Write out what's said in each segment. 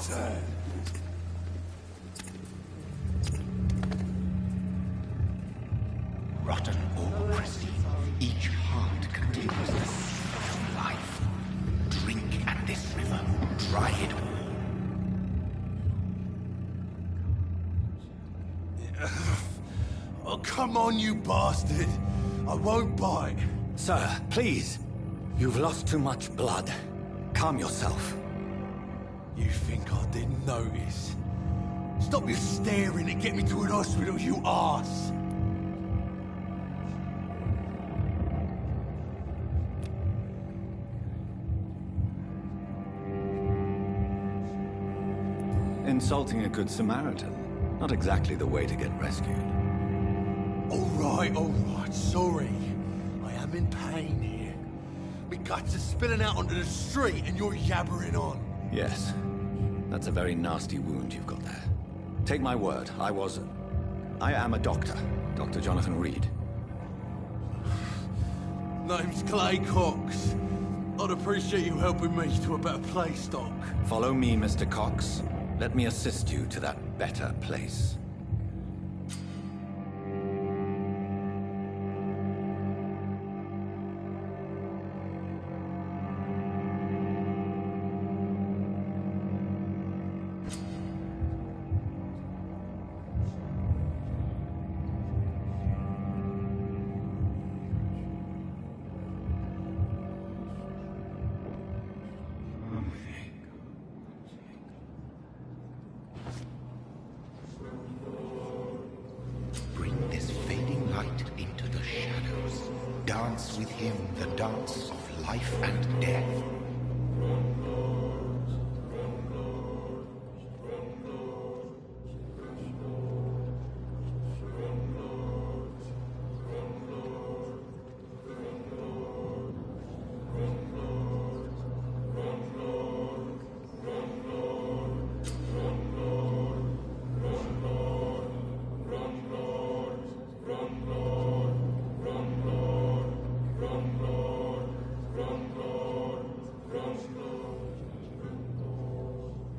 turn. Rotten or pristine, each heart contains the seed of life. Drink at this river, dry it all. Oh, come on, you bastard. I won't bite. Sir, please. You've lost too much blood. Calm yourself. You think I didn't notice? Stop your staring and get me to an hospital, you arse! Insulting a good Samaritan. Not exactly the way to get rescued. All right, sorry. I am in pain here. My guts are spilling out onto the street and you're yabbering on. Yes. That's a very nasty wound you've got there. Take my word, I am a doctor. Dr. Jonathan Reed. Name's Clay Cox. I'd appreciate you helping me to a better place, Doc. Follow me, Mr. Cox. Let me assist you to that better place. Bring this fading light into the shadows. Dance with him the dance of life and death.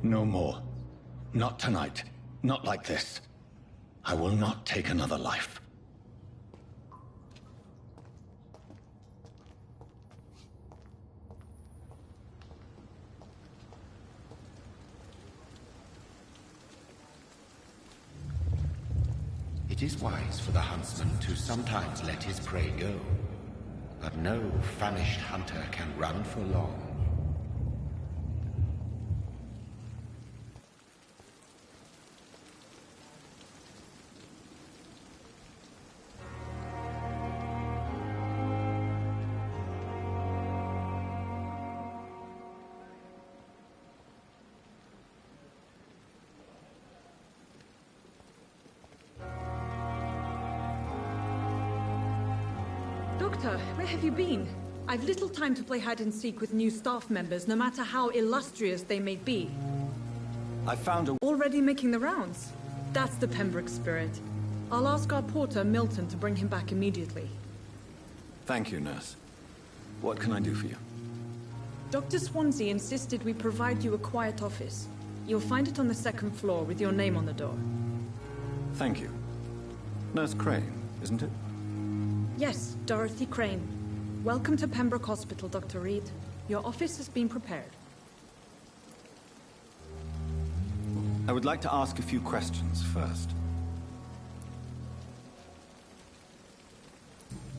No more. Not tonight. Not like this. I will not take another life. It is wise for the huntsman to sometimes let his prey go, but no famished hunter can run for long. Doctor, where have you been? I've little time to play hide and seek with new staff members, no matter how illustrious they may be. I found a... Already making the rounds? That's the Pembroke spirit. I'll ask our porter, Milton, to bring him back immediately. Thank you, nurse. What can I do for you? Dr. Swansea insisted we provide you a quiet office. You'll find it on the second floor with your name on the door. Thank you. Nurse Crane, isn't it? Yes, Dorothy Crane. Welcome to Pembroke Hospital, Dr. Reed. Your office has been prepared. I would like to ask a few questions first.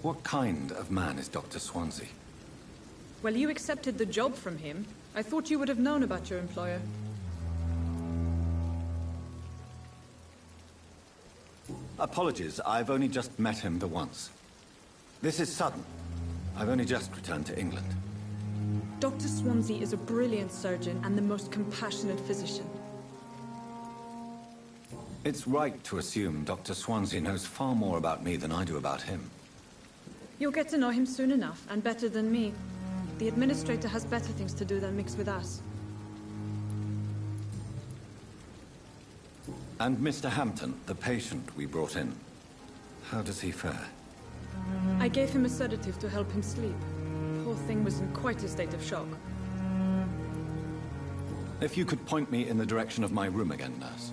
What kind of man is Dr. Swansea? Well, you accepted the job from him. I thought you would have known about your employer. Apologies, I've only just met him the once. This is sudden. I've only just returned to England. Dr. Swansea is a brilliant surgeon and the most compassionate physician. It's right to assume Dr. Swansea knows far more about me than I do about him. You'll get to know him soon enough, and better than me. The administrator has better things to do than mix with us. And Mr. Hampton, the patient we brought in. How does he fare? I gave him a sedative to help him sleep. Poor thing was in quite a state of shock. If you could point me in the direction of my room again, nurse.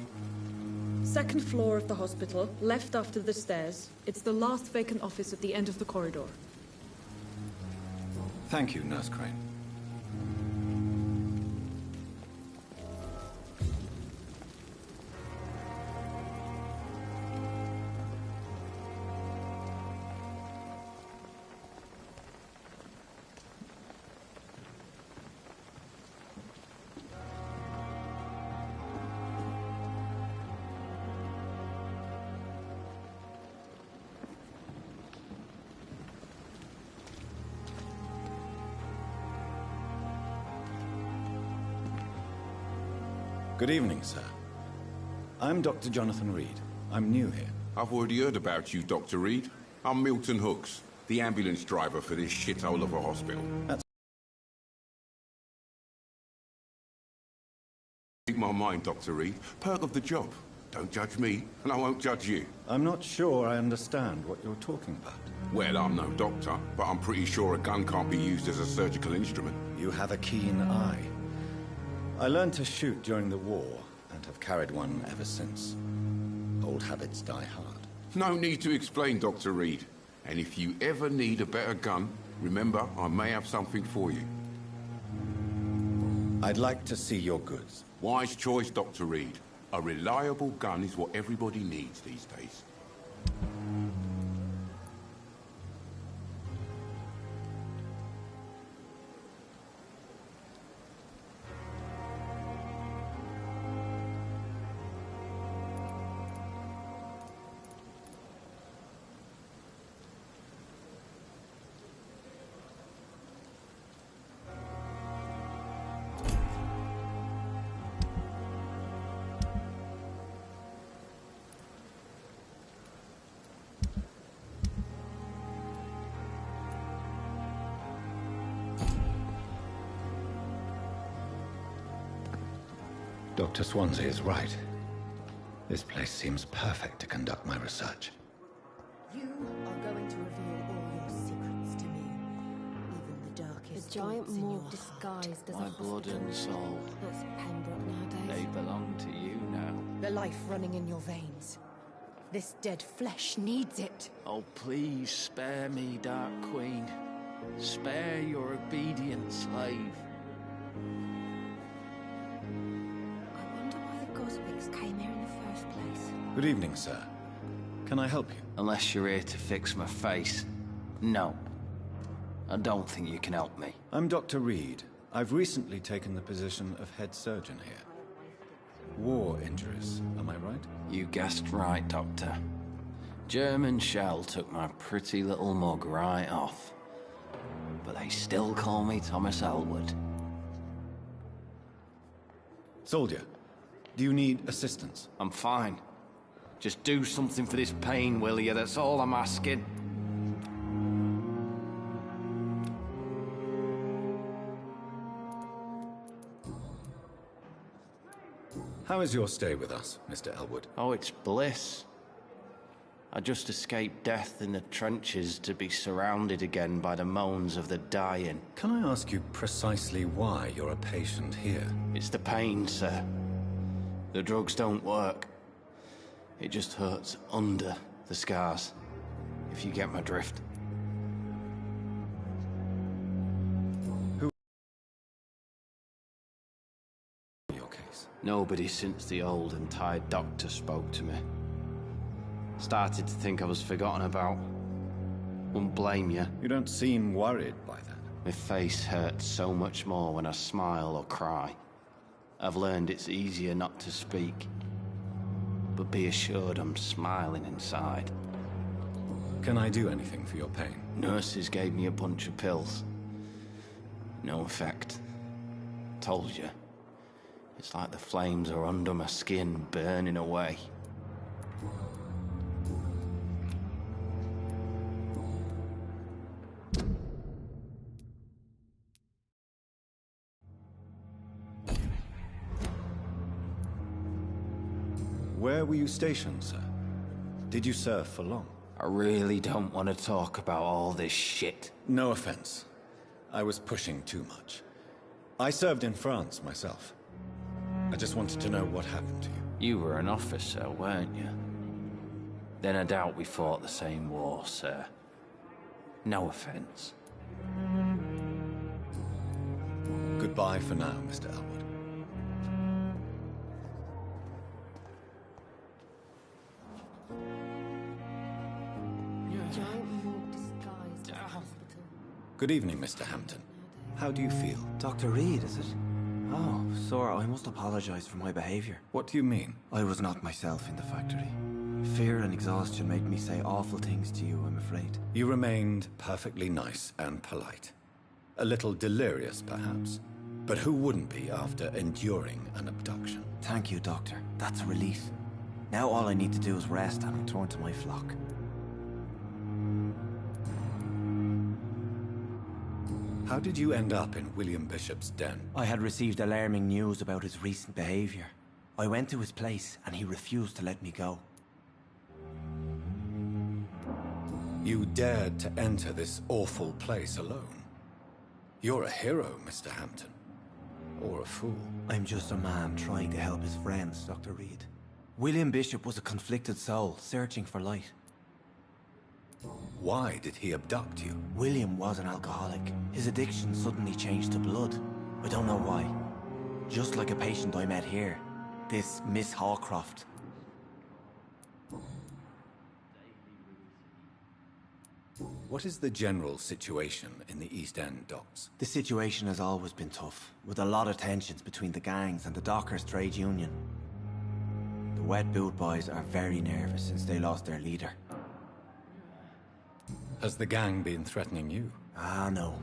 Second floor of the hospital, left after the stairs. It's the last vacant office at the end of the corridor. Thank you, Nurse Crane. Good evening, sir. I'm Dr. Jonathan Reed. I'm new here. I've already heard about you, Dr. Reed. I'm Milton Hooks, the ambulance driver for this shithole of a hospital. Keep my mind, Dr. Reed. Perk of the job. Don't judge me, and I won't judge you. I'm not sure I understand what you're talking about. Well, I'm no doctor, but I'm pretty sure a gun can't be used as a surgical instrument. You have a keen eye. I learned to shoot during the war, and have carried one ever since. Old habits die hard. No need to explain, Dr. Reed. And if you ever need a better gun, remember, I may have something for you. I'd like to see your goods. Wise choice, Dr. Reed. A reliable gun is what everybody needs these days. Dr. Swansea is right. This place seems perfect to conduct my research. You are going to reveal all your secrets to me, even the darkest. The giant thoughts in your morgue heart. disguised as My a blood hospital. and soul, That's Pembroke nowadays. they belong to you now. The life running in your veins. This dead flesh needs it. Oh, please spare me, Dark Queen. Spare your obedient slave. I wonder why the Goswicks came here in the first place. Good evening, sir. Can I help you? Unless you're here to fix my face. No. I don't think you can help me. I'm Dr. Reed. I've recently taken the position of head surgeon here. War injuries, am I right? You guessed right, Doctor. German shell took my pretty little mug right off. But they still call me Thomas Elwood. Soldier, do you need assistance? I'm fine. Just do something for this pain, will you? That's all I'm asking. How is your stay with us, Mr. Elwood? Oh, it's bliss. I just escaped death in the trenches to be surrounded again by the moans of the dying. Can I ask you precisely why you're a patient here? It's the pain, sir. The drugs don't work. It just hurts under the scars, if you get my drift. Your case. Nobody since the old and tired doctor spoke to me. Started to think I was forgotten about. Wouldn't blame you. You don't seem worried by that. My face hurts so much more when I smile or cry. I've learned it's easier not to speak. But be assured I'm smiling inside. Can I do anything for your pain? Nurses gave me a bunch of pills. No effect. Told you. It's like the flames are under my skin, burning away. Where were you stationed, sir? Did you serve for long? I really don't want to talk about all this shit. No offense. I was pushing too much. I served in France myself. I just wanted to know what happened to you. You were an officer, weren't you? Then I doubt we fought the same war, sir. No offense. Goodbye for now, Mr. Elwood. Giant morgue disguised as a hospital. Good evening, Mr. Hampton. How do you feel? Dr. Reed, is it? Oh, sir, I must apologize for my behavior. What do you mean? I was not myself in the factory. Fear and exhaustion made me say awful things to you, I'm afraid. You remained perfectly nice and polite. A little delirious, perhaps. But who wouldn't be after enduring an abduction? Thank you, Doctor. That's a relief. Now all I need to do is rest and return to my flock. How did you end up in William Bishop's den? I had received alarming news about his recent behavior. I went to his place and he refused to let me go. You dared to enter this awful place alone. You're a hero, Mr. Hampton. Or a fool. I'm just a man trying to help his friends, Dr. Reed. William Bishop was a conflicted soul, searching for light. Why did he abduct you? William was an alcoholic. His addiction suddenly changed to blood. I don't know why. Just like a patient I met here. This Miss Hawcroft. What is the general situation in the East End docks? The situation has always been tough, with a lot of tensions between the gangs and the dockers' trade union. The wet boot boys are very nervous since they lost their leader. Has the gang been threatening you? Ah, no.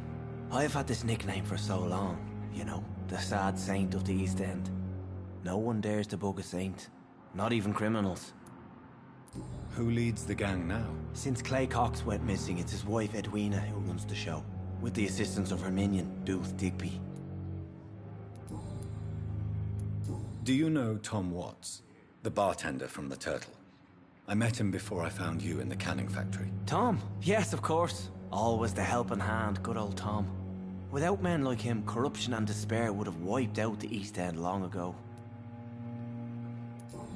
I've had this nickname for so long, you know, the sad saint of the East End. No one dares to bug a saint, not even criminals. Who leads the gang now? Since Clay Cox went missing, it's his wife Edwina who runs the show, with the assistance of her minion, Booth Digby. Do you know Tom Watts, the bartender from the Turtle? I met him before I found you in the canning factory. Tom? Yes, of course. Always the helping hand, good old Tom. Without men like him, corruption and despair would have wiped out the East End long ago.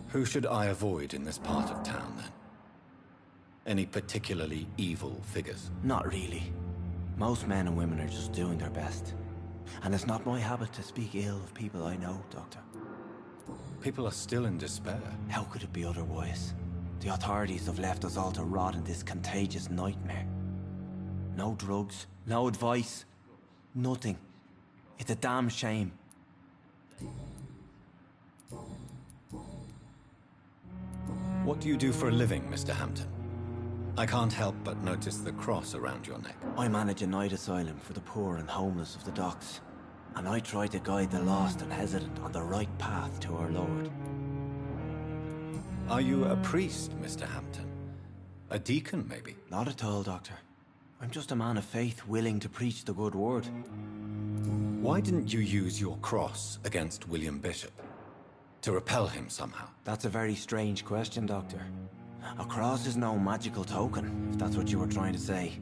Who should I avoid in this part of town, then? Any particularly evil figures? Not really. Most men and women are just doing their best. And it's not my habit to speak ill of people I know, Doctor. People are still in despair. How could it be otherwise? The authorities have left us all to rot in this contagious nightmare. No drugs, no advice, nothing. It's a damn shame. What do you do for a living, Mr. Hampton? I can't help but notice the cross around your neck. I manage a night asylum for the poor and homeless of the docks. And I try to guide the lost and hesitant on the right path to our Lord. Are you a priest, Mr. Hampton? A deacon, maybe? Not at all, Doctor. I'm just a man of faith willing to preach the good word. Why didn't you use your cross against William Bishop? To repel him somehow? That's a very strange question, Doctor. A cross is no magical token, if that's what you were trying to say.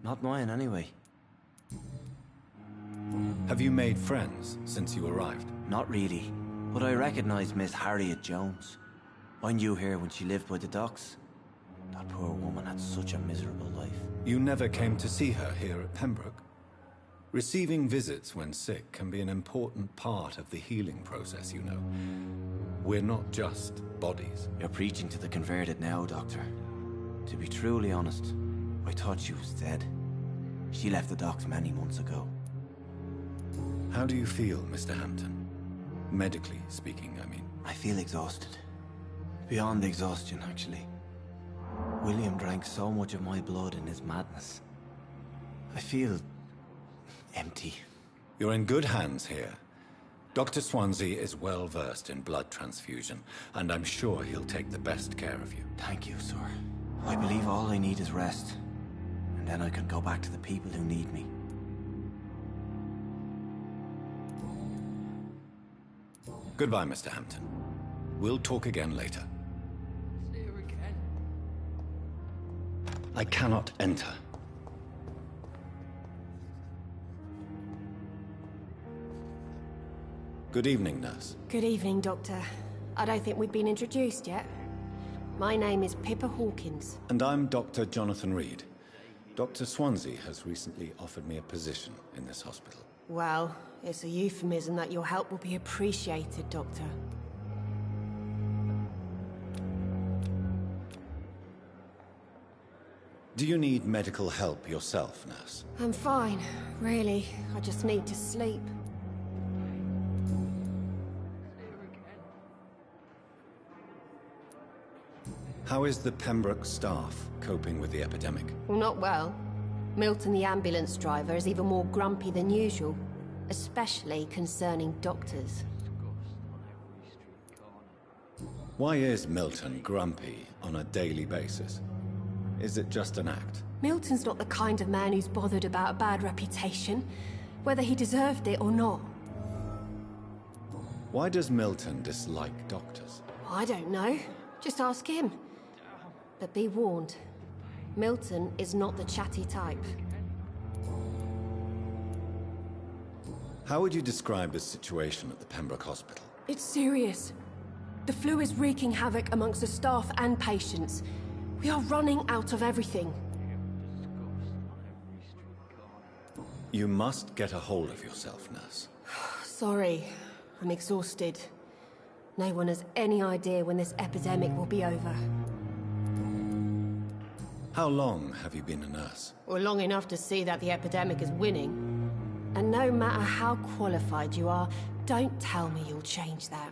Not mine, anyway. Have you made friends since you arrived? Not really, but I recognize Miss Harriet Jones. I knew her when she lived by the docks. That poor woman had such a miserable life. You never came to see her here at Pembroke? Receiving visits when sick can be an important part of the healing process, you know. We're not just bodies. You're preaching to the converted now, Doctor. To be truly honest, I thought she was dead. She left the docks many months ago. How do you feel, Mr. Hampton? Medically speaking, I mean. I feel exhausted. Beyond exhaustion, actually. William drank so much of my blood in his madness. I feel empty. You're in good hands here. Dr. Swansea is well versed in blood transfusion, and I'm sure he'll take the best care of you. Thank you, sir. I believe all I need is rest. And then I can go back to the people who need me. Goodbye, Mr. Hampton. We'll talk again later. I cannot enter. Good evening, nurse. Good evening, Doctor. I don't think we've been introduced yet. My name is Pippa Hawkins. And I'm Dr. Jonathan Reed. Dr. Swansea has recently offered me a position in this hospital. Well, it's a euphemism that your help will be appreciated, Doctor. Do you need medical help yourself, nurse? I'm fine, really. I just need to sleep. How is the Pembroke staff coping with the epidemic? Well, not well. Milton, the ambulance driver, is even more grumpy than usual, especially concerning doctors. Why is Milton grumpy on a daily basis? Is it just an act? Milton's not the kind of man who's bothered about a bad reputation, whether he deserved it or not. Why does Milton dislike doctors? I don't know. Just ask him. But be warned, Milton is not the chatty type. How would you describe the situation at the Pembroke Hospital? It's serious. The flu is wreaking havoc amongst the staff and patients. We are running out of everything. You must get a hold of yourself, nurse. Sorry, I'm exhausted. No one has any idea when this epidemic will be over. How long have you been a nurse? Well, long enough to see that the epidemic is winning. And no matter how qualified you are, don't tell me you'll change that.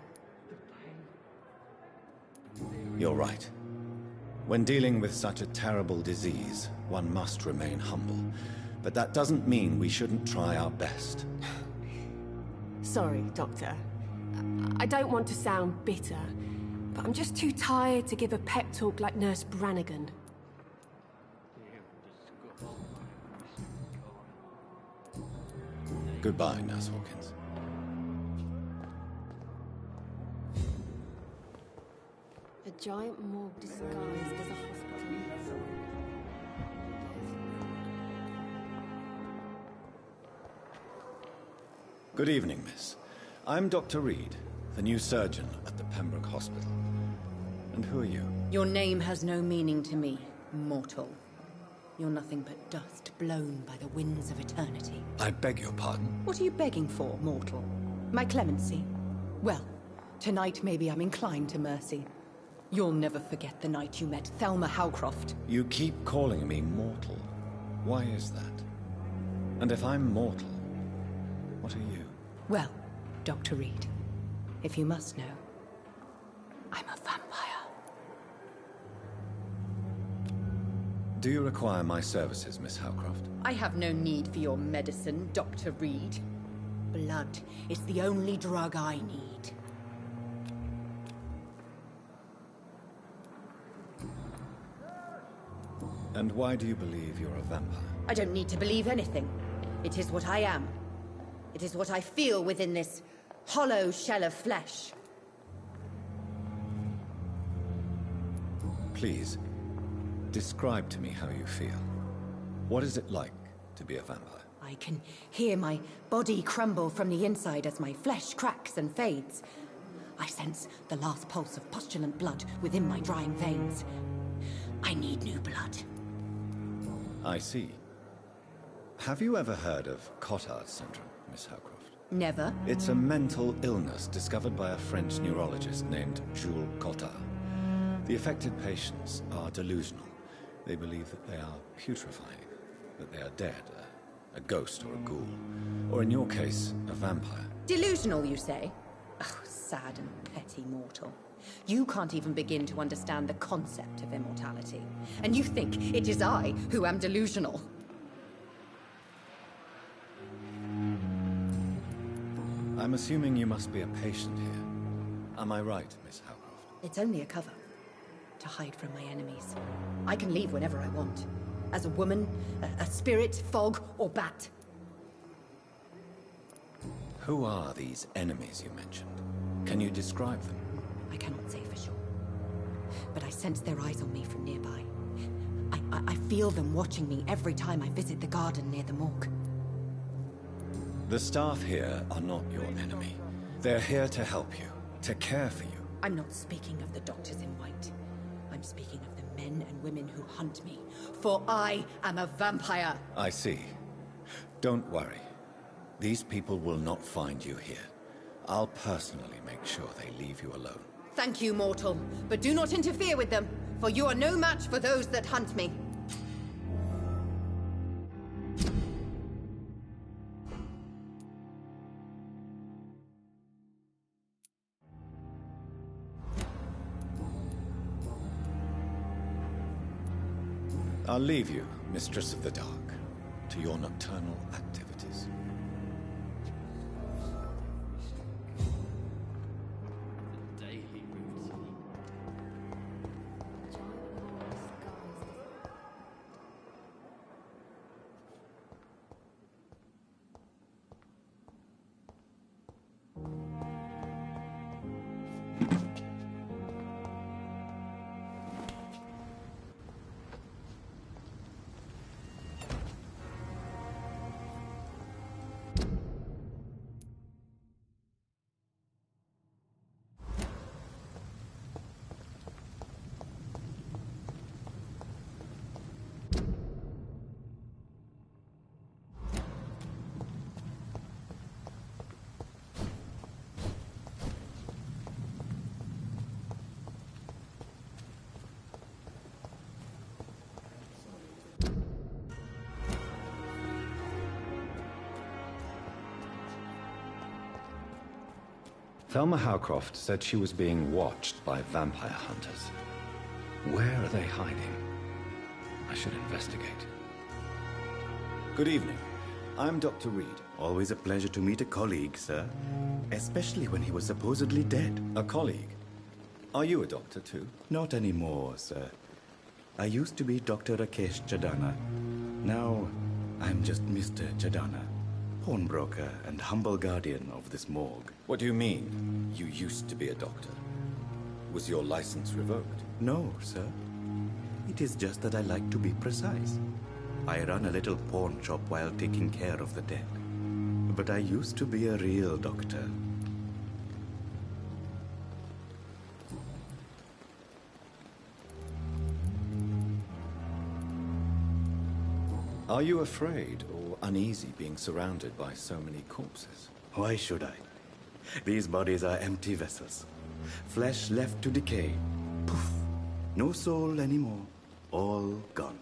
You're right. When dealing with such a terrible disease, one must remain humble. But that doesn't mean we shouldn't try our best. Sorry, Doctor. I don't want to sound bitter, but I'm just too tired to give a pep talk like Nurse Brannigan. Goodbye, Nurse Hawkins. A giant morgue disguised as a hospital. Good evening, miss. I'm Dr. Reed, the new surgeon at the Pembroke Hospital. And who are you? Your name has no meaning to me, mortal. You're nothing but dust blown by the winds of eternity. I beg your pardon? What are you begging for, mortal? My clemency? Well, tonight maybe I'm inclined to mercy. You'll never forget the night you met Thelma Howcroft. You keep calling me mortal. Why is that? And if I'm mortal, what are you? Well, Dr. Reed, if you must know, I'm a vampire. Do you require my services, Miss Howcroft? I have no need for your medicine, Dr. Reed. Blood is the only drug I need. And why do you believe you're a vampire? I don't need to believe anything. It is what I am. It is what I feel within this hollow shell of flesh. Please, describe to me how you feel. What is it like to be a vampire? I can hear my body crumble from the inside as my flesh cracks and fades. I sense the last pulse of postulant blood within my drying veins. I need new blood. I see. Have you ever heard of Cotard syndrome, Miss Howcroft? Never. It's a mental illness discovered by a French neurologist named Jules Cotard. The affected patients are delusional. They believe that they are putrefying, that they are dead, a ghost or a ghoul, or in your case, a vampire. Delusional, you say? Oh, sad and petty mortal. You can't even begin to understand the concept of immortality. And you think it is I who am delusional. I'm assuming you must be a patient here. Am I right, Miss Howcroft? It's only a cover. To hide from my enemies. I can leave whenever I want. As a woman, a spirit, fog, or bat. Who are these enemies you mentioned? Can you describe them? I cannot say for sure. But I sense their eyes on me from nearby. I feel them watching me every time I visit the garden near the morgue. The staff here are not your enemy. They're here to help you, to care for you. I'm not speaking of the doctors in white. I'm speaking of the men and women who hunt me, for I am a vampire. I see. Don't worry. These people will not find you here. I'll personally make sure they leave you alone. Thank you, mortal, but do not interfere with them, for you are no match for those that hunt me. I'll leave you, Mistress of the Dark, to your nocturnal activities. Thelma Howcroft said she was being watched by vampire hunters. Where are they hiding? I should investigate. Good evening. I'm Dr. Reed. Always a pleasure to meet a colleague, sir. Especially when he was supposedly dead. A colleague? Are you a doctor too? Not anymore, sir. I used to be Dr. Rakesh Chadana. Now, I'm just Mr. Chadana. Pawnbroker and humble guardian of this morgue. What do you mean, you used to be a doctor? Was your license revoked? No, sir. It is just that I like to be precise. I run a little pawn shop while taking care of the dead. But I used to be a real doctor. Are you afraid or uneasy being surrounded by so many corpses? Why should I? These bodies are empty vessels. Flesh left to decay. Poof! No soul anymore. All gone.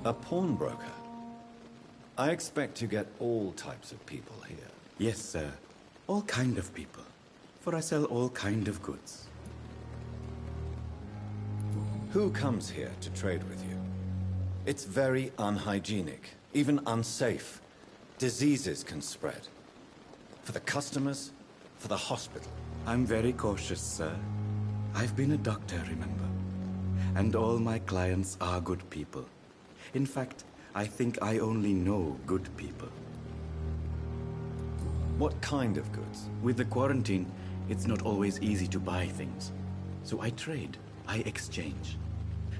A pawnbroker? I expect to get all types of people here. Yes, sir. All kind of people. For I sell all kind of goods. Who comes here to trade with you? It's very unhygienic, even unsafe. Diseases can spread. For the customers, for the hospital. I'm very cautious, sir. I've been a doctor, remember? And all my clients are good people. In fact, I think I only know good people. What kind of goods? With the quarantine, it's not always easy to buy things. So I trade, I exchange.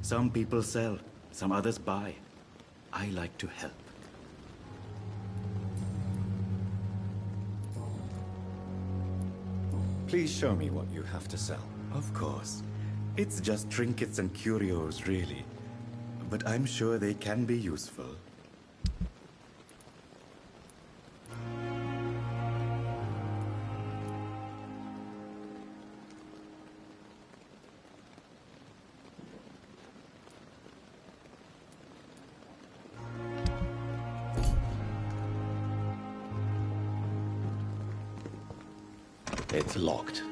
Some people sell, some others buy. I like to help. Please show me what you have to sell. Of course. It's just trinkets and curios, really. But I'm sure they can be useful. It's locked.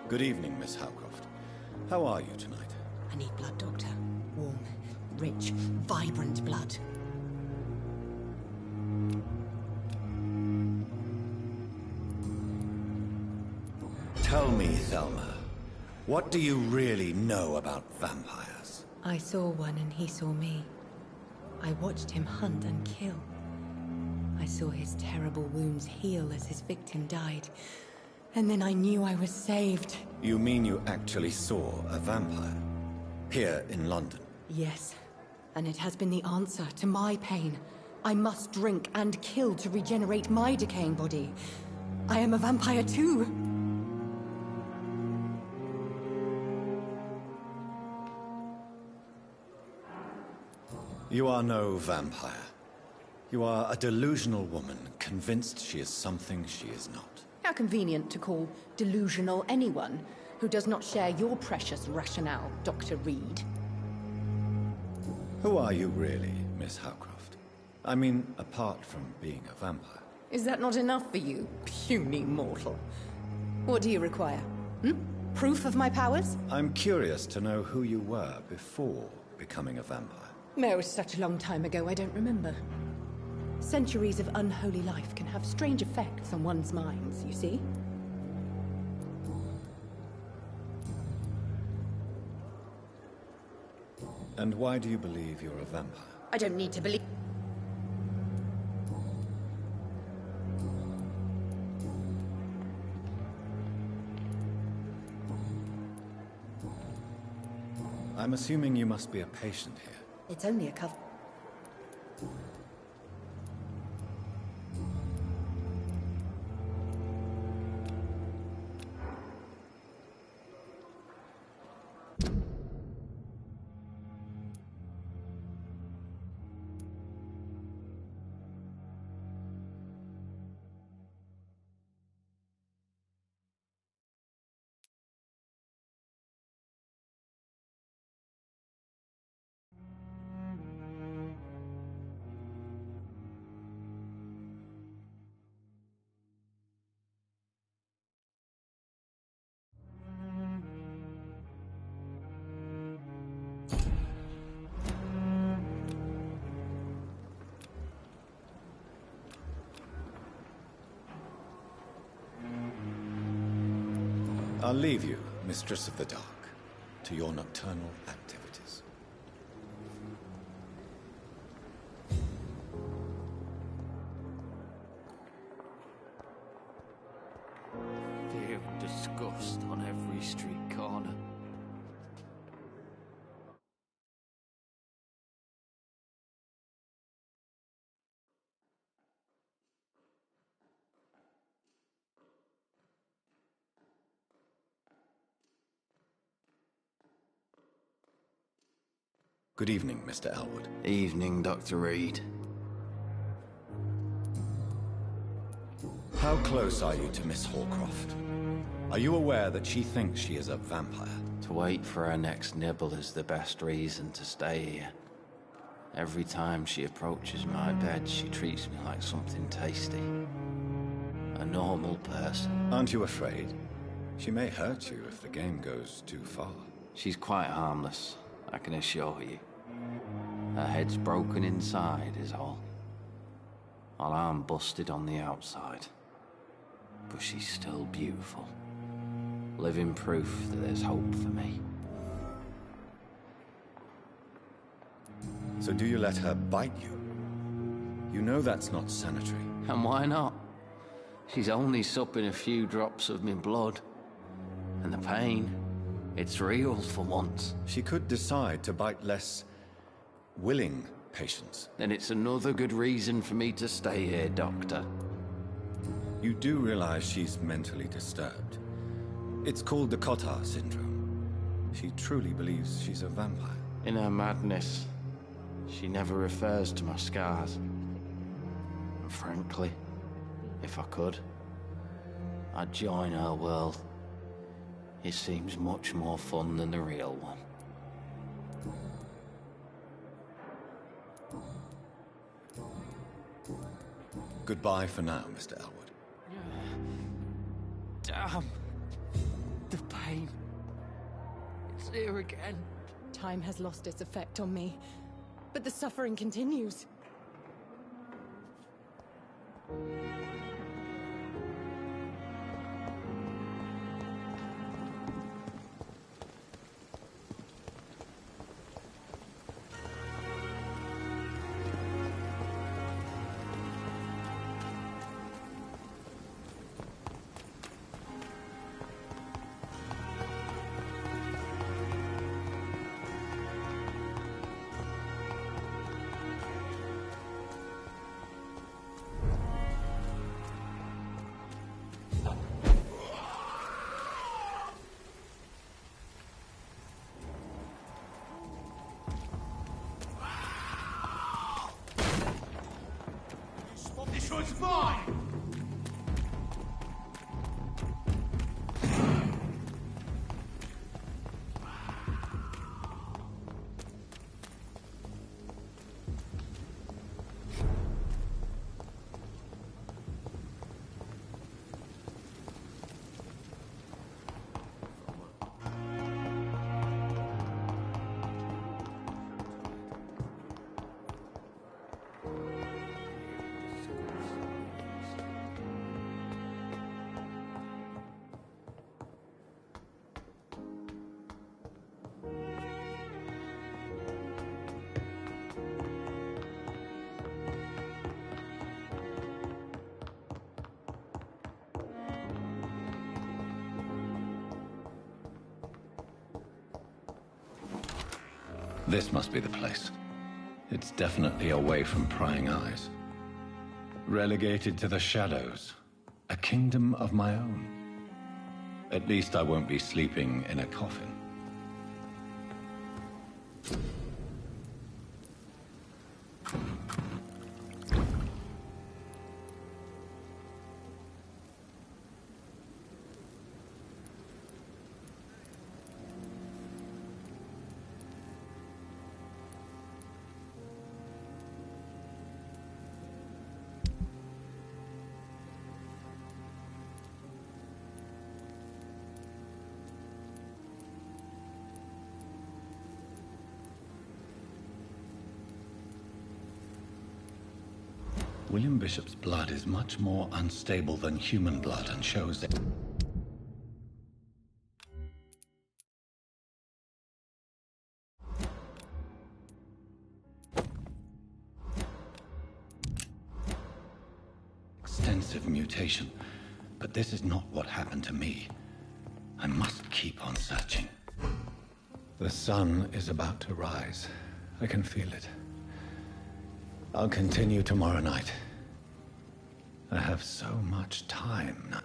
Good evening, Miss Howcroft. How are you tonight? I need blood, Doctor. Warm, rich, vibrant blood. Tell me, Thelma, what do you really know about vampires? I saw one and he saw me. I watched him hunt and kill. I saw his terrible wounds heal as his victim died. And then I knew I was saved. You mean you actually saw a vampire? Here in London? Yes. And it has been the answer to my pain. I must drink and kill to regenerate my decaying body. I am a vampire too. You are no vampire. You are a delusional woman, convinced she is something she is not. How convenient to call delusional anyone who does not share your precious rationale, Dr. Reed. Who are you really, Miss Howcroft? I mean, apart from being a vampire. Is that not enough for you, puny mortal? What do you require? Proof of my powers? I'm curious to know who you were before becoming a vampire. It was such a long time ago, I don't remember. Centuries of unholy life can have strange effects on one's minds, you see? And why do you believe you're a vampire? I don't need to believe... I'm assuming you must be a patient here. It's only a cover... I'll leave you, Mistress of the Dark, to your nocturnal activities. Fear and disgust on every street corner. Good evening, Mr. Elwood. Evening, Dr. Reed. How close are you to Miss Hallcroft? Are you aware that she thinks she is a vampire? To wait for her next nibble is the best reason to stay here. Every time she approaches my bed, she treats me like something tasty. A normal person. Aren't you afraid? She may hurt you if the game goes too far. She's quite harmless, I can assure you. Her head's broken inside is all. While I'm busted on the outside. But she's still beautiful. Living proof that there's hope for me. So do you let her bite you? You know that's not sanitary. And why not? She's only supping a few drops of my blood. And the pain, it's real for once. She could decide to bite less willing patients. Then it's another good reason for me to stay here, Doctor. You do realize she's mentally disturbed. It's called the Cotard syndrome. She truly believes she's a vampire. In her madness, she never refers to my scars. And frankly, if I could, I'd join her world. It seems much more fun than the real one. Goodbye for now, Mr. Elwood. Damn. The pain. It's here again. Time has lost its effect on me, but the suffering continues. This one's mine! This must be the place. It's definitely away from prying eyes. Relegated to the shadows. A kingdom of my own. At least I won't be sleeping in a coffin. William Bishop's blood is much more unstable than human blood and shows that... extensive mutation. But this is not what happened to me. I must keep on searching. The sun is about to rise. I can feel it. I'll continue tomorrow night. I have so much time now.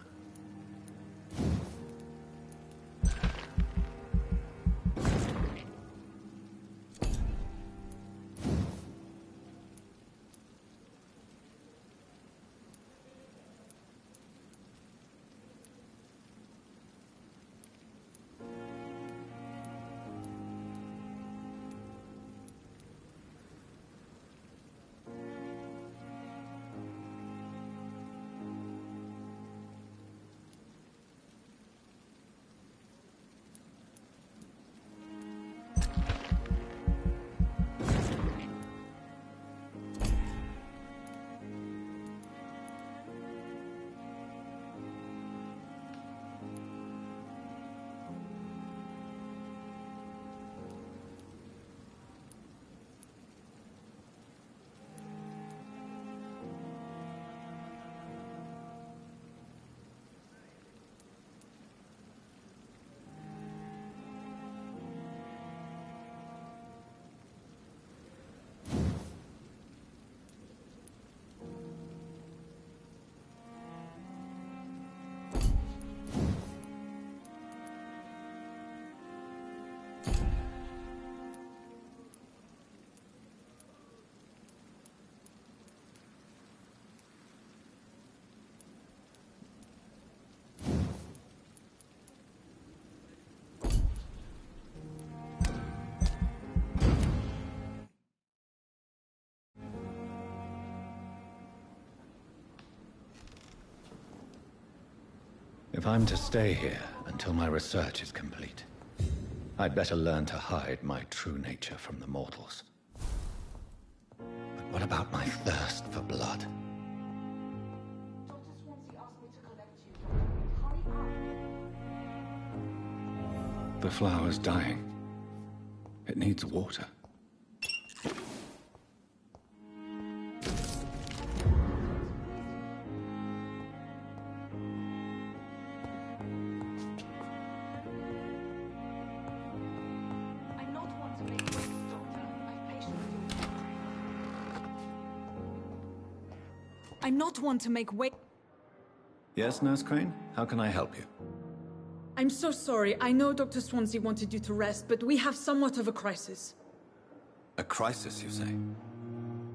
If I'm to stay here until my research is complete, I'd better learn to hide my true nature from the mortals. But what about my thirst for blood? The flower's dying. It needs water. I'm not one to make wait. Yes, Nurse Crane? How can I help you? I'm so sorry. I know Dr. Swansea wanted you to rest, but we have somewhat of a crisis. A crisis, you say?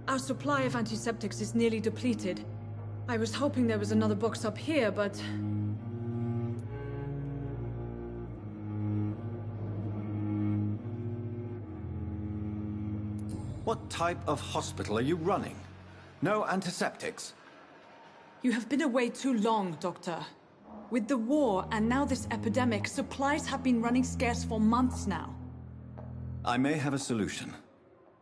Our supply of antiseptics is nearly depleted. I was hoping there was another box up here, but... What type of hospital are you running? No antiseptics? You have been away too long, Doctor. With the war and now this epidemic, supplies have been running scarce for months now. I may have a solution.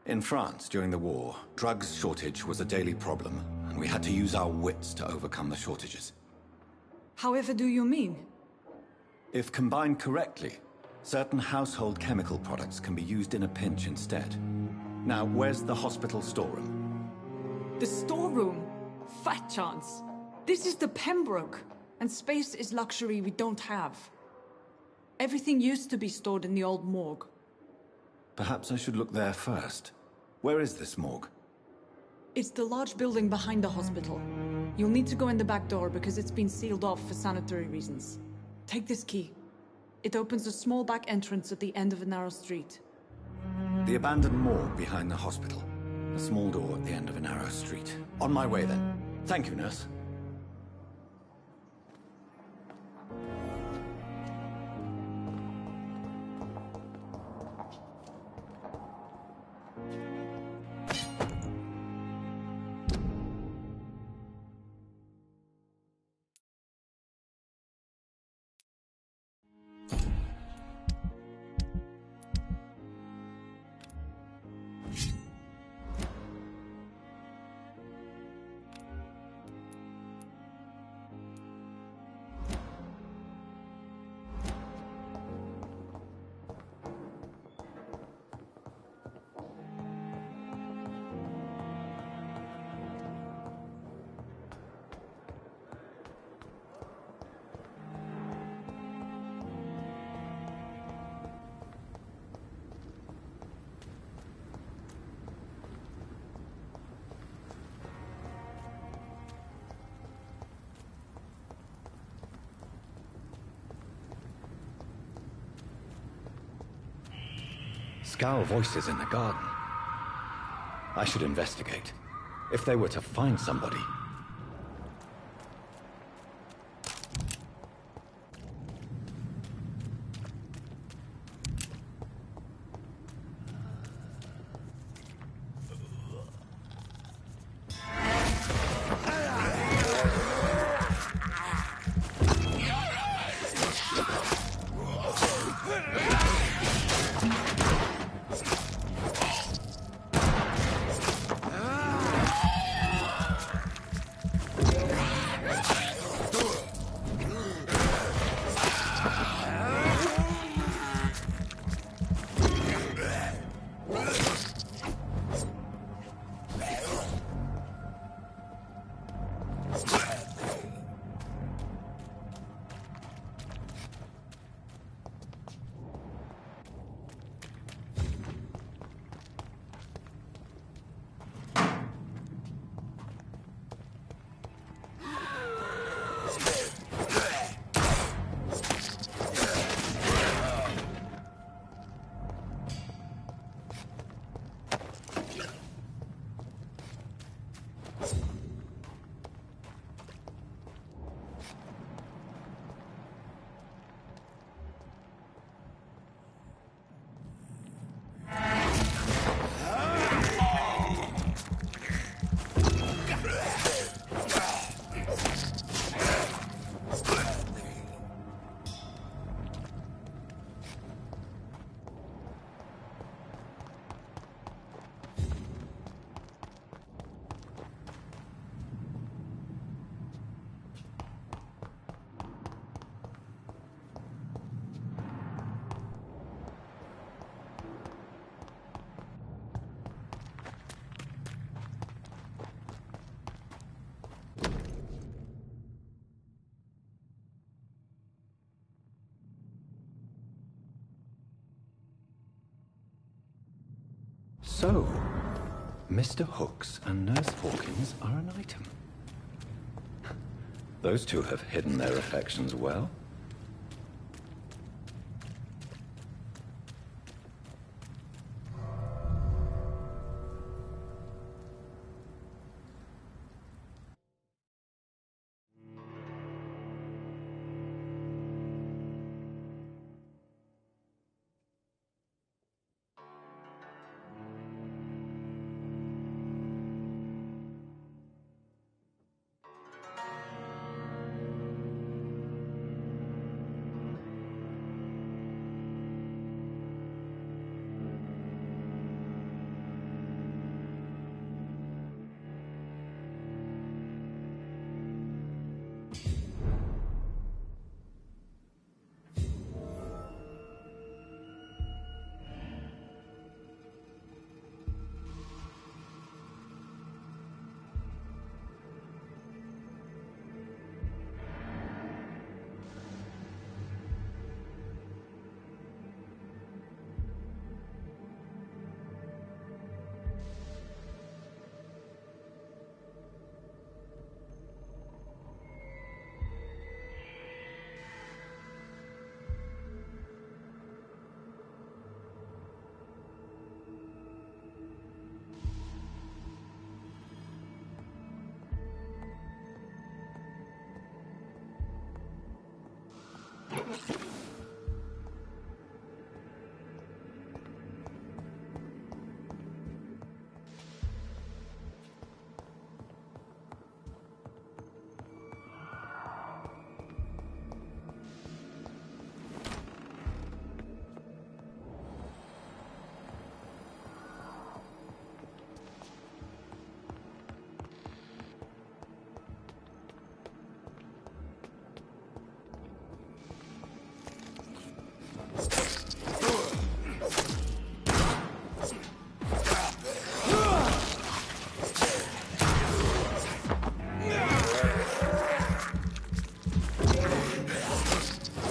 In France, during the war, drugs shortage was a daily problem, and we had to use our wits to overcome the shortages. However do you mean? If combined correctly, certain household chemical products can be used in a pinch instead. Now, where's the hospital storeroom? The storeroom? Fat chance. This is the Pembroke, and space is luxury we don't have. Everything used to be stored in the old morgue. Perhaps I should look there first. Where is this morgue? It's the large building behind the hospital. You'll need to go in the back door because it's been sealed off for sanitary reasons. Take this key. It opens a small back entrance at the end of a narrow street. The abandoned morgue behind the hospital. A small door at the end of a narrow street. On my way then. Thank you, nurse. Scowl voices in the garden. I should investigate. If they were to find somebody... So, Mr. Hooks and Nurse Hawkins are an item. Those two have hidden their affections well.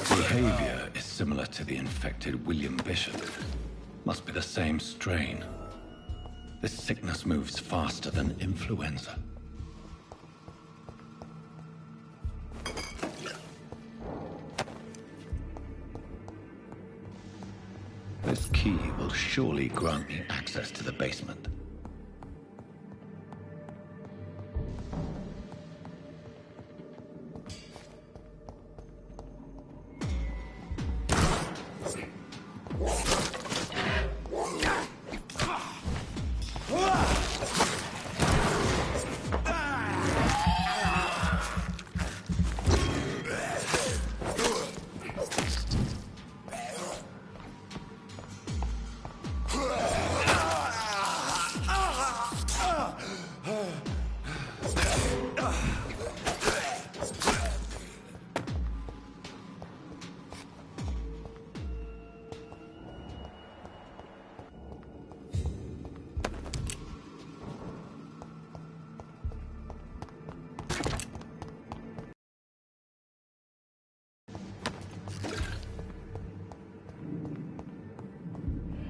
Behavior is similar to the infected William Bishop. Must be the same strain. This sickness moves faster than influenza. This key will surely grant me access to the basement.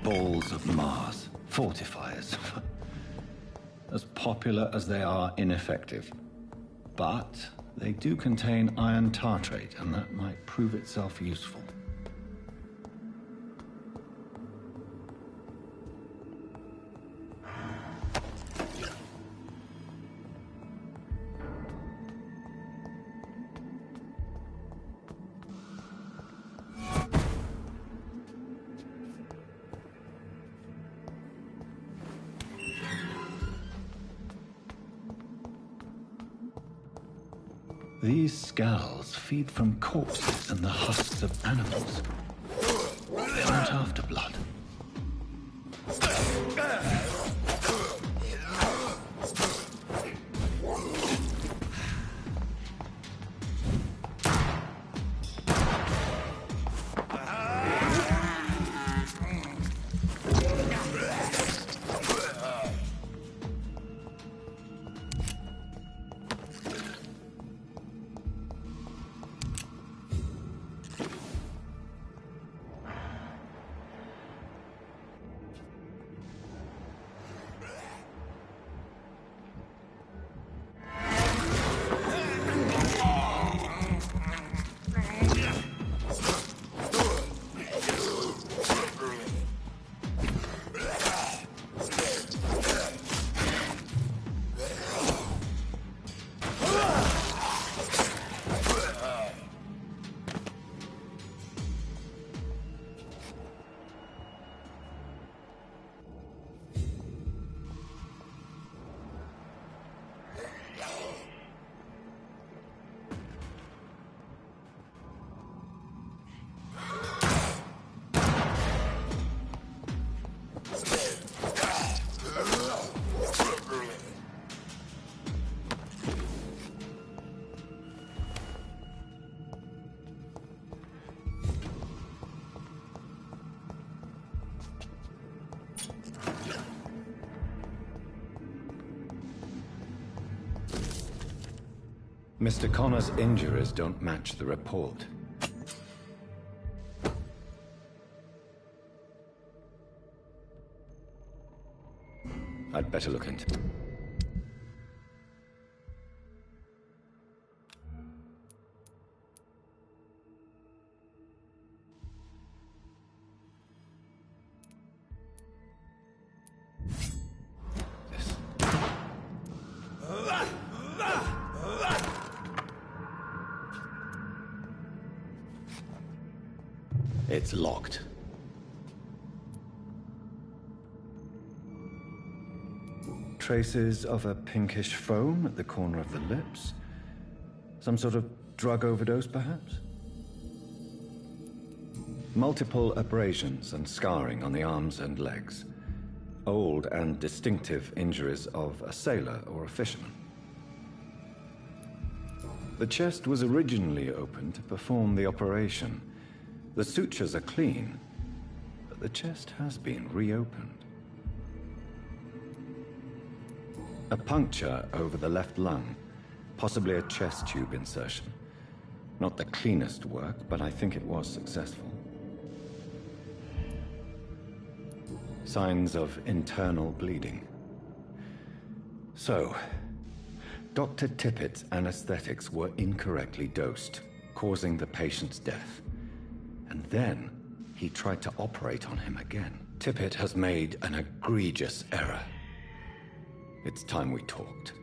Balls of Mars, fortifiers. As popular as they are ineffective. But they do contain iron tartrate, and that might prove itself useful. These skulls feed from corpses and the husks of animals. They aren't after blood. Mr. Connor's injuries don't match the report. I'd better look into it. It's locked. Traces of a pinkish foam at the corner of the lips. Some sort of drug overdose, perhaps? Multiple abrasions and scarring on the arms and legs. Old and distinctive injuries of a sailor or a fisherman. The chest was originally opened to perform the operation. The sutures are clean, but the chest has been reopened. A puncture over the left lung, possibly a chest tube insertion. Not the cleanest work, but I think it was successful. Signs of internal bleeding. So, Dr. Tippett's anesthetics were incorrectly dosed, causing the patient's death. And then, he tried to operate on him again. Tippett has made an egregious error. It's time we talked.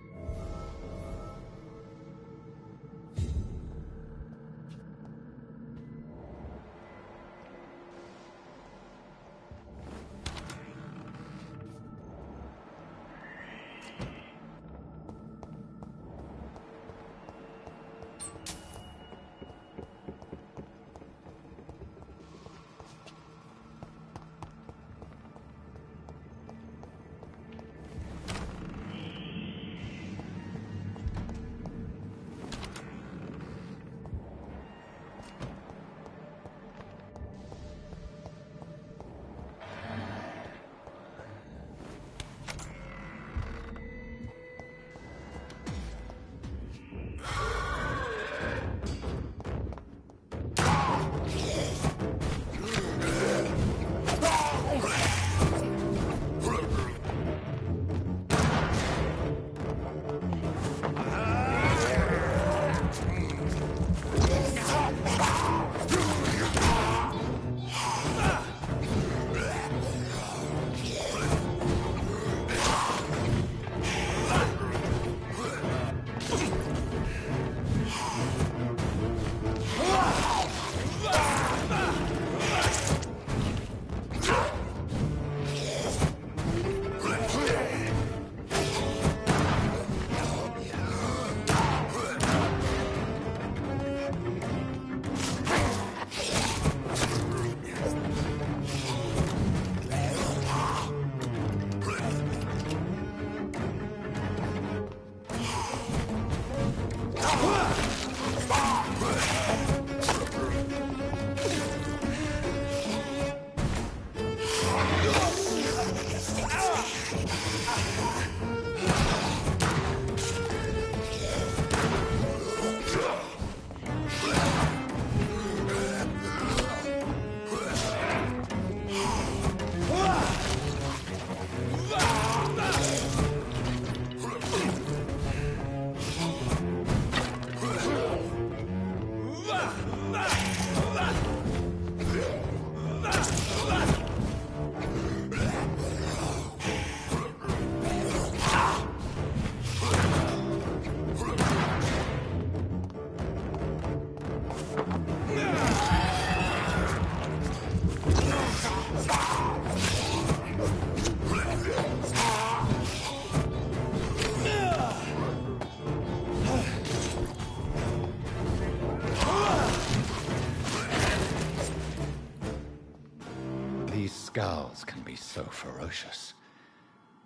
Scowls can be so ferocious.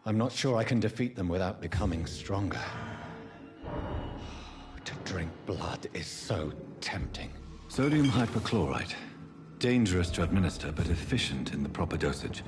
I'm not sure I can defeat them without becoming stronger. To drink blood is so tempting. Sodium hypochlorite. Dangerous to administer, but efficient in the proper dosage.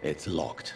It's locked.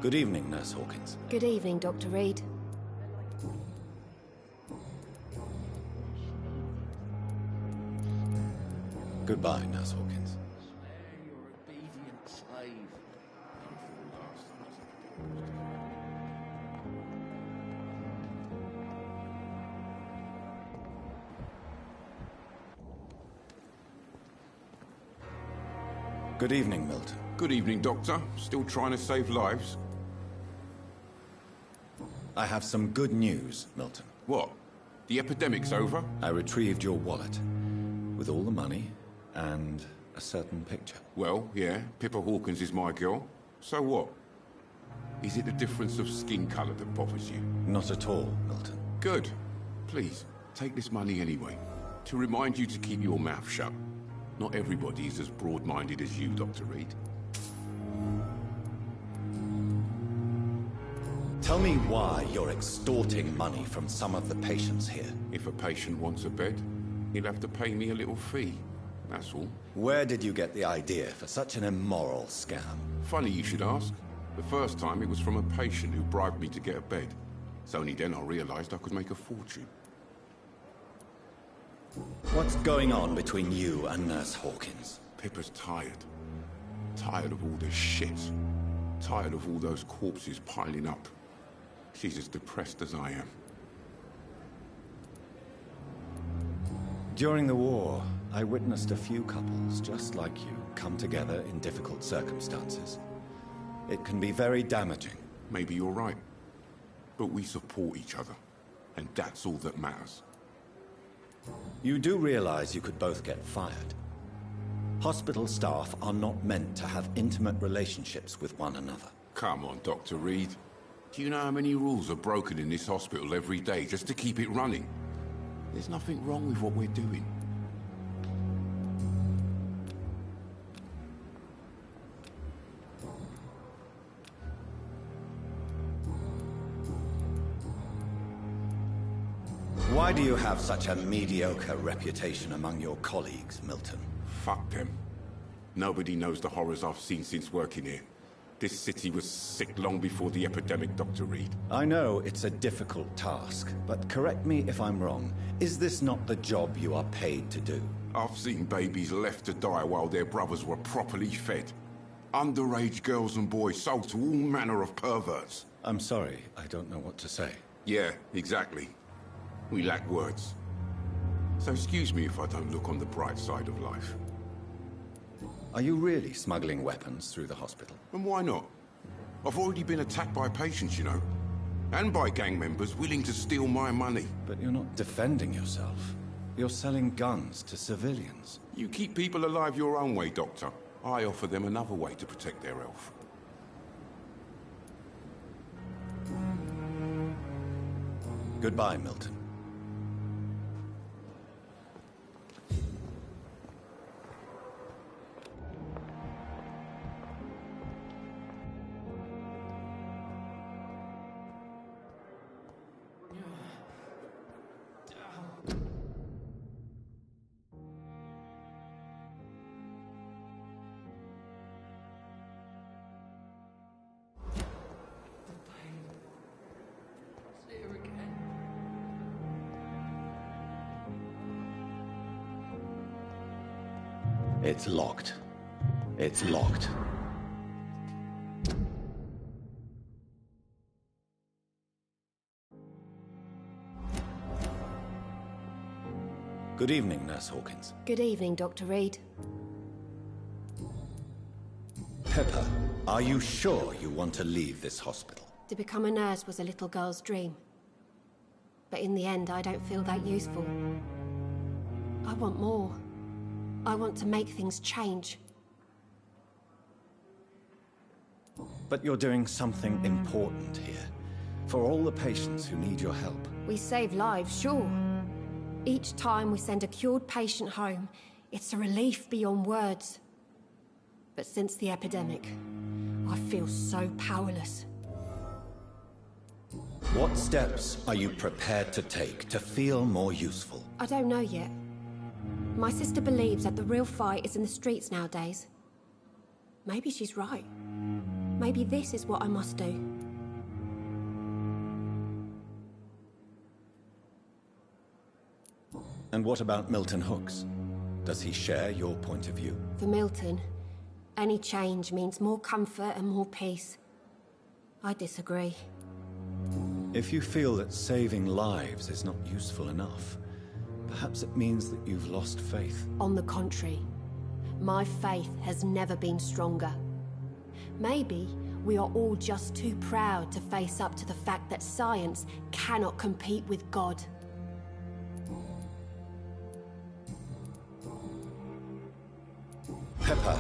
Good evening, Nurse Hawkins. Good evening, Dr. Reed. Goodbye, Nurse Hawkins. Good evening, Milton. Good evening, Doctor. Still trying to save lives? I have some good news, Milton. What? The epidemic's over? I retrieved your wallet with all the money and a certain picture. Well, yeah, Pippa Hawkins is my girl. So what? Is it the difference of skin colour that bothers you? Not at all, Milton. Good. Please, take this money anyway. To remind you to keep your mouth shut. Not everybody is as broad-minded as you, Dr. Reed. Tell me why you're extorting money from some of the patients here. If a patient wants a bed, he'll have to pay me a little fee. That's all. Where did you get the idea for such an immoral scam? Funny you should ask. The first time it was from a patient who bribed me to get a bed. It's only then I realized I could make a fortune. What's going on between you and Nurse Hawkins? Pippa's tired. Tired of all this shit. Tired of all those corpses piling up. She's as depressed as I am. During the war, I witnessed a few couples just like you come together in difficult circumstances. It can be very damaging. Maybe you're right. But we support each other. And that's all that matters. You do realize you could both get fired. Hospital staff are not meant to have intimate relationships with one another. Come on, Dr. Reed. Do you know how many rules are broken in this hospital every day just to keep it running? There's nothing wrong with what we're doing. Why do you have such a mediocre reputation among your colleagues, Milton? Fuck them. Nobody knows the horrors I've seen since working here. This city was sick long before the epidemic, Dr. Reed. I know it's a difficult task, but correct me if I'm wrong. Is this not the job you are paid to do? I've seen babies left to die while their brothers were properly fed. Underage girls and boys sold to all manner of perverts. I'm sorry, I don't know what to say. Yeah, exactly. We lack words. So excuse me if I don't look on the bright side of life. Are you really smuggling weapons through the hospital? And why not? I've already been attacked by patients, you know. And by gang members willing to steal my money. But you're not defending yourself. You're selling guns to civilians. You keep people alive your own way, Doctor. I offer them another way to protect their health. Goodbye, Milton. It's locked. It's locked. Good evening, Nurse Hawkins. Good evening, Dr. Reed. Pepper, are you sure you want to leave this hospital? To become a nurse was a little girl's dream. But in the end, I don't feel that useful. I want more. I want to make things change. But you're doing something important here. For all the patients who need your help. We save lives, sure. Each time we send a cured patient home, it's a relief beyond words. But since the epidemic, I feel so powerless. What steps are you prepared to take to feel more useful? I don't know yet. My sister believes that the real fight is in the streets nowadays. Maybe she's right. Maybe this is what I must do. And what about Milton Hooks? Does he share your point of view? For Milton, any change means more comfort and more peace. I disagree. If you feel that saving lives is not useful enough, perhaps it means that you've lost faith. On the contrary, my faith has never been stronger. Maybe we are all just too proud to face up to the fact that science cannot compete with God. Pepper,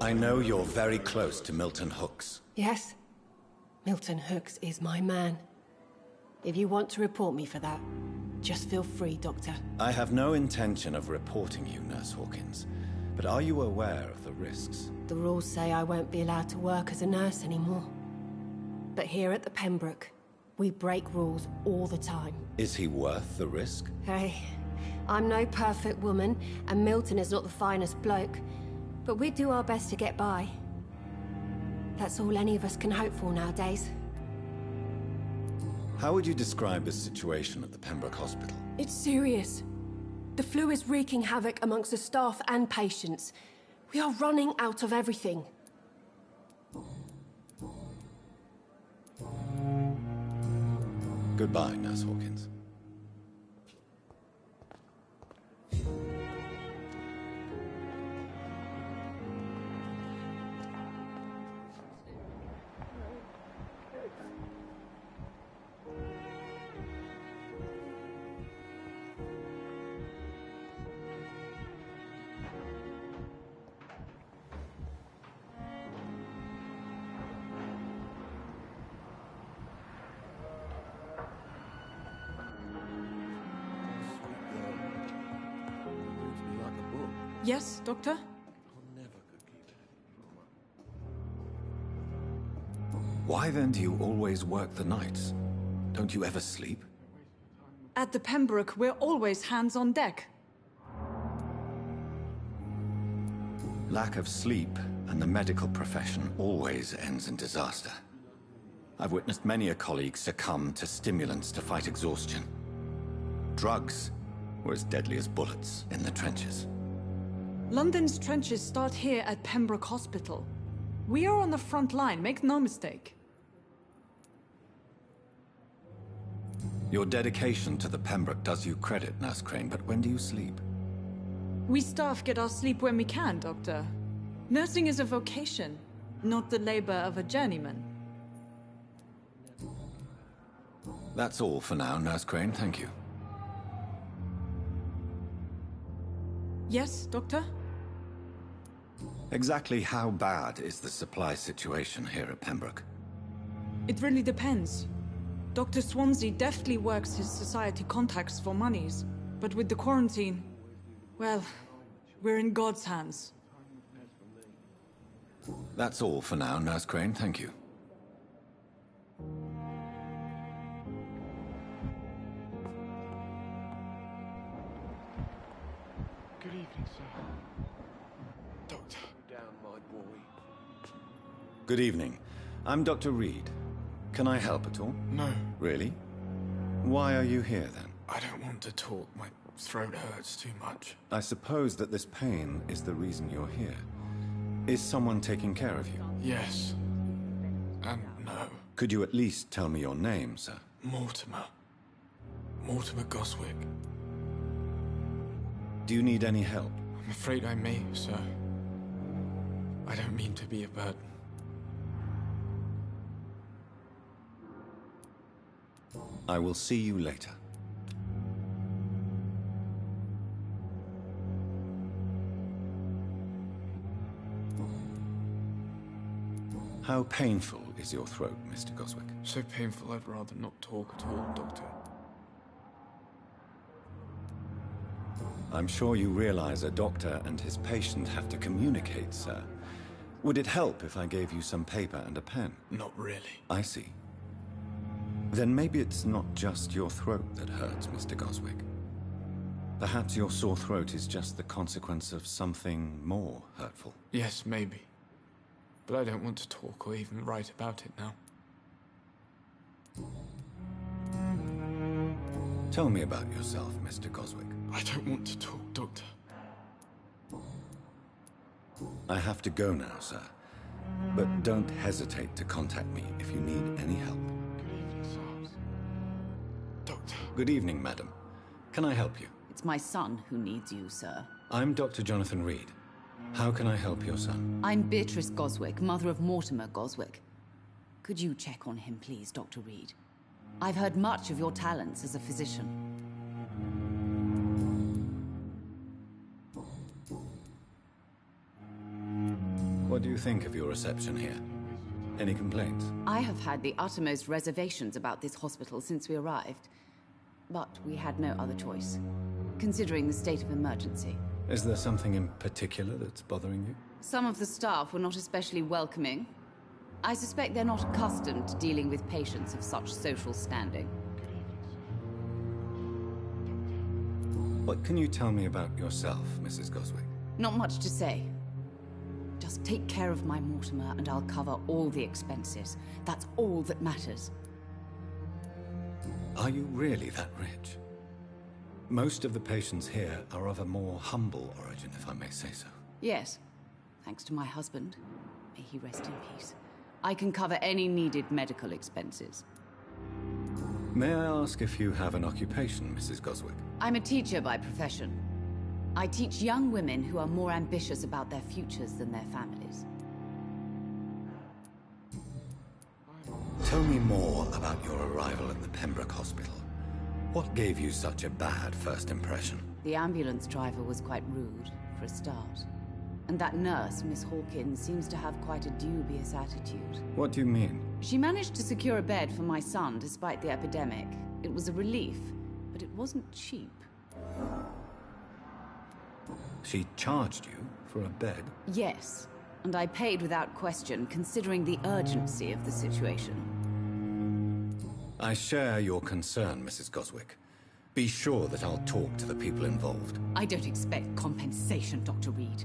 I know you're very close to Milton Hooks. Yes, Milton Hooks is my man. If you want to report me for that, just feel free, Doctor. I have no intention of reporting you, Nurse Hawkins. But are you aware of the risks? The rules say I won't be allowed to work as a nurse anymore. But here at the Pembroke, we break rules all the time. Is he worth the risk? Hey, I'm no perfect woman, and Milton is not the finest bloke. But we do our best to get by. That's all any of us can hope for nowadays. How would you describe the situation at the Pembroke Hospital? It's serious. The flu is wreaking havoc amongst the staff and patients. We are running out of everything. Goodbye, Nurse Hawkins. Yes, Doctor? Why then do you always work the nights? Don't you ever sleep? At the Pembroke, we're always hands on deck. Lack of sleep and the medical profession always ends in disaster. I've witnessed many a colleague succumb to stimulants to fight exhaustion. Drugs were as deadly as bullets in the trenches. London's trenches start here at Pembroke Hospital. We are on the front line, make no mistake. Your dedication to the Pembroke does you credit, Nurse Crane, but when do you sleep? We staff get our sleep when we can, Doctor. Nursing is a vocation, not the labor of a journeyman. That's all for now, Nurse Crane, thank you. Yes, Doctor? Exactly how bad is the supply situation here at Pembroke? It really depends. Dr. Swansea deftly works his society contacts for monies, but with the quarantine, well, we're in God's hands. That's all for now, Nurse Crane, thank you. Good evening, sir. Doctor. Down, my boy. Good evening. I'm Dr. Reed. Can I help at all? No. Really? Why are you here, then? I don't want to talk. My throat hurts too much. I suppose that this pain is the reason you're here. Is someone taking care of you? Yes. And no. Could you at least tell me your name, sir? Mortimer. Mortimer Goswick. Do you need any help? I'm afraid I may, sir. I don't mean to be a burden. I will see you later. How painful is your throat, Mr. Goswick? So painful I'd rather not talk at all, Doctor. I'm sure you realize a doctor and his patient have to communicate, sir. Would it help if I gave you some paper and a pen? Not really. I see. Then maybe it's not just your throat that hurts, Mr. Goswick. Perhaps your sore throat is just the consequence of something more hurtful. Yes, maybe. But I don't want to talk or even write about it now. Tell me about yourself, Mr. Goswick. I don't want to talk, Doctor. I have to go now, sir. But don't hesitate to contact me if you need any help. Doctor. Good evening, madam. Can I help you? It's my son who needs you, sir. I'm Dr. Jonathan Reed. How can I help your son? I'm Beatrice Goswick, mother of Mortimer Goswick. Could you check on him, please, Dr. Reed? I've heard much of your talents as a physician. What do you think of your reception here? Any complaints? I have had the uttermost reservations about this hospital since we arrived. But we had no other choice, considering the state of emergency. Is there something in particular that's bothering you? Some of the staff were not especially welcoming. I suspect they're not accustomed to dealing with patients of such social standing. What can you tell me about yourself, Mrs. Goswick? Not much to say. Just take care of my Mortimer and I'll cover all the expenses. That's all that matters. Are you really that rich? Most of the patients here are of a more humble origin, if I may say so. Yes. Thanks to my husband. May he rest in peace. I can cover any needed medical expenses. May I ask if you have an occupation, Mrs. Goswick? I'm a teacher by profession. I teach young women who are more ambitious about their futures than their families. Tell me more about your arrival at the Pembroke Hospital. What gave you such a bad first impression? The ambulance driver was quite rude, for a start. And that nurse, Miss Hawkins, seems to have quite a dubious attitude. What do you mean? She managed to secure a bed for my son despite the epidemic. It was a relief, but it wasn't cheap. She charged you for a bed? Yes, and I paid without question, considering the urgency of the situation. I share your concern, Mrs. Goswick. Be sure that I'll talk to the people involved. I don't expect compensation, Dr. Reed.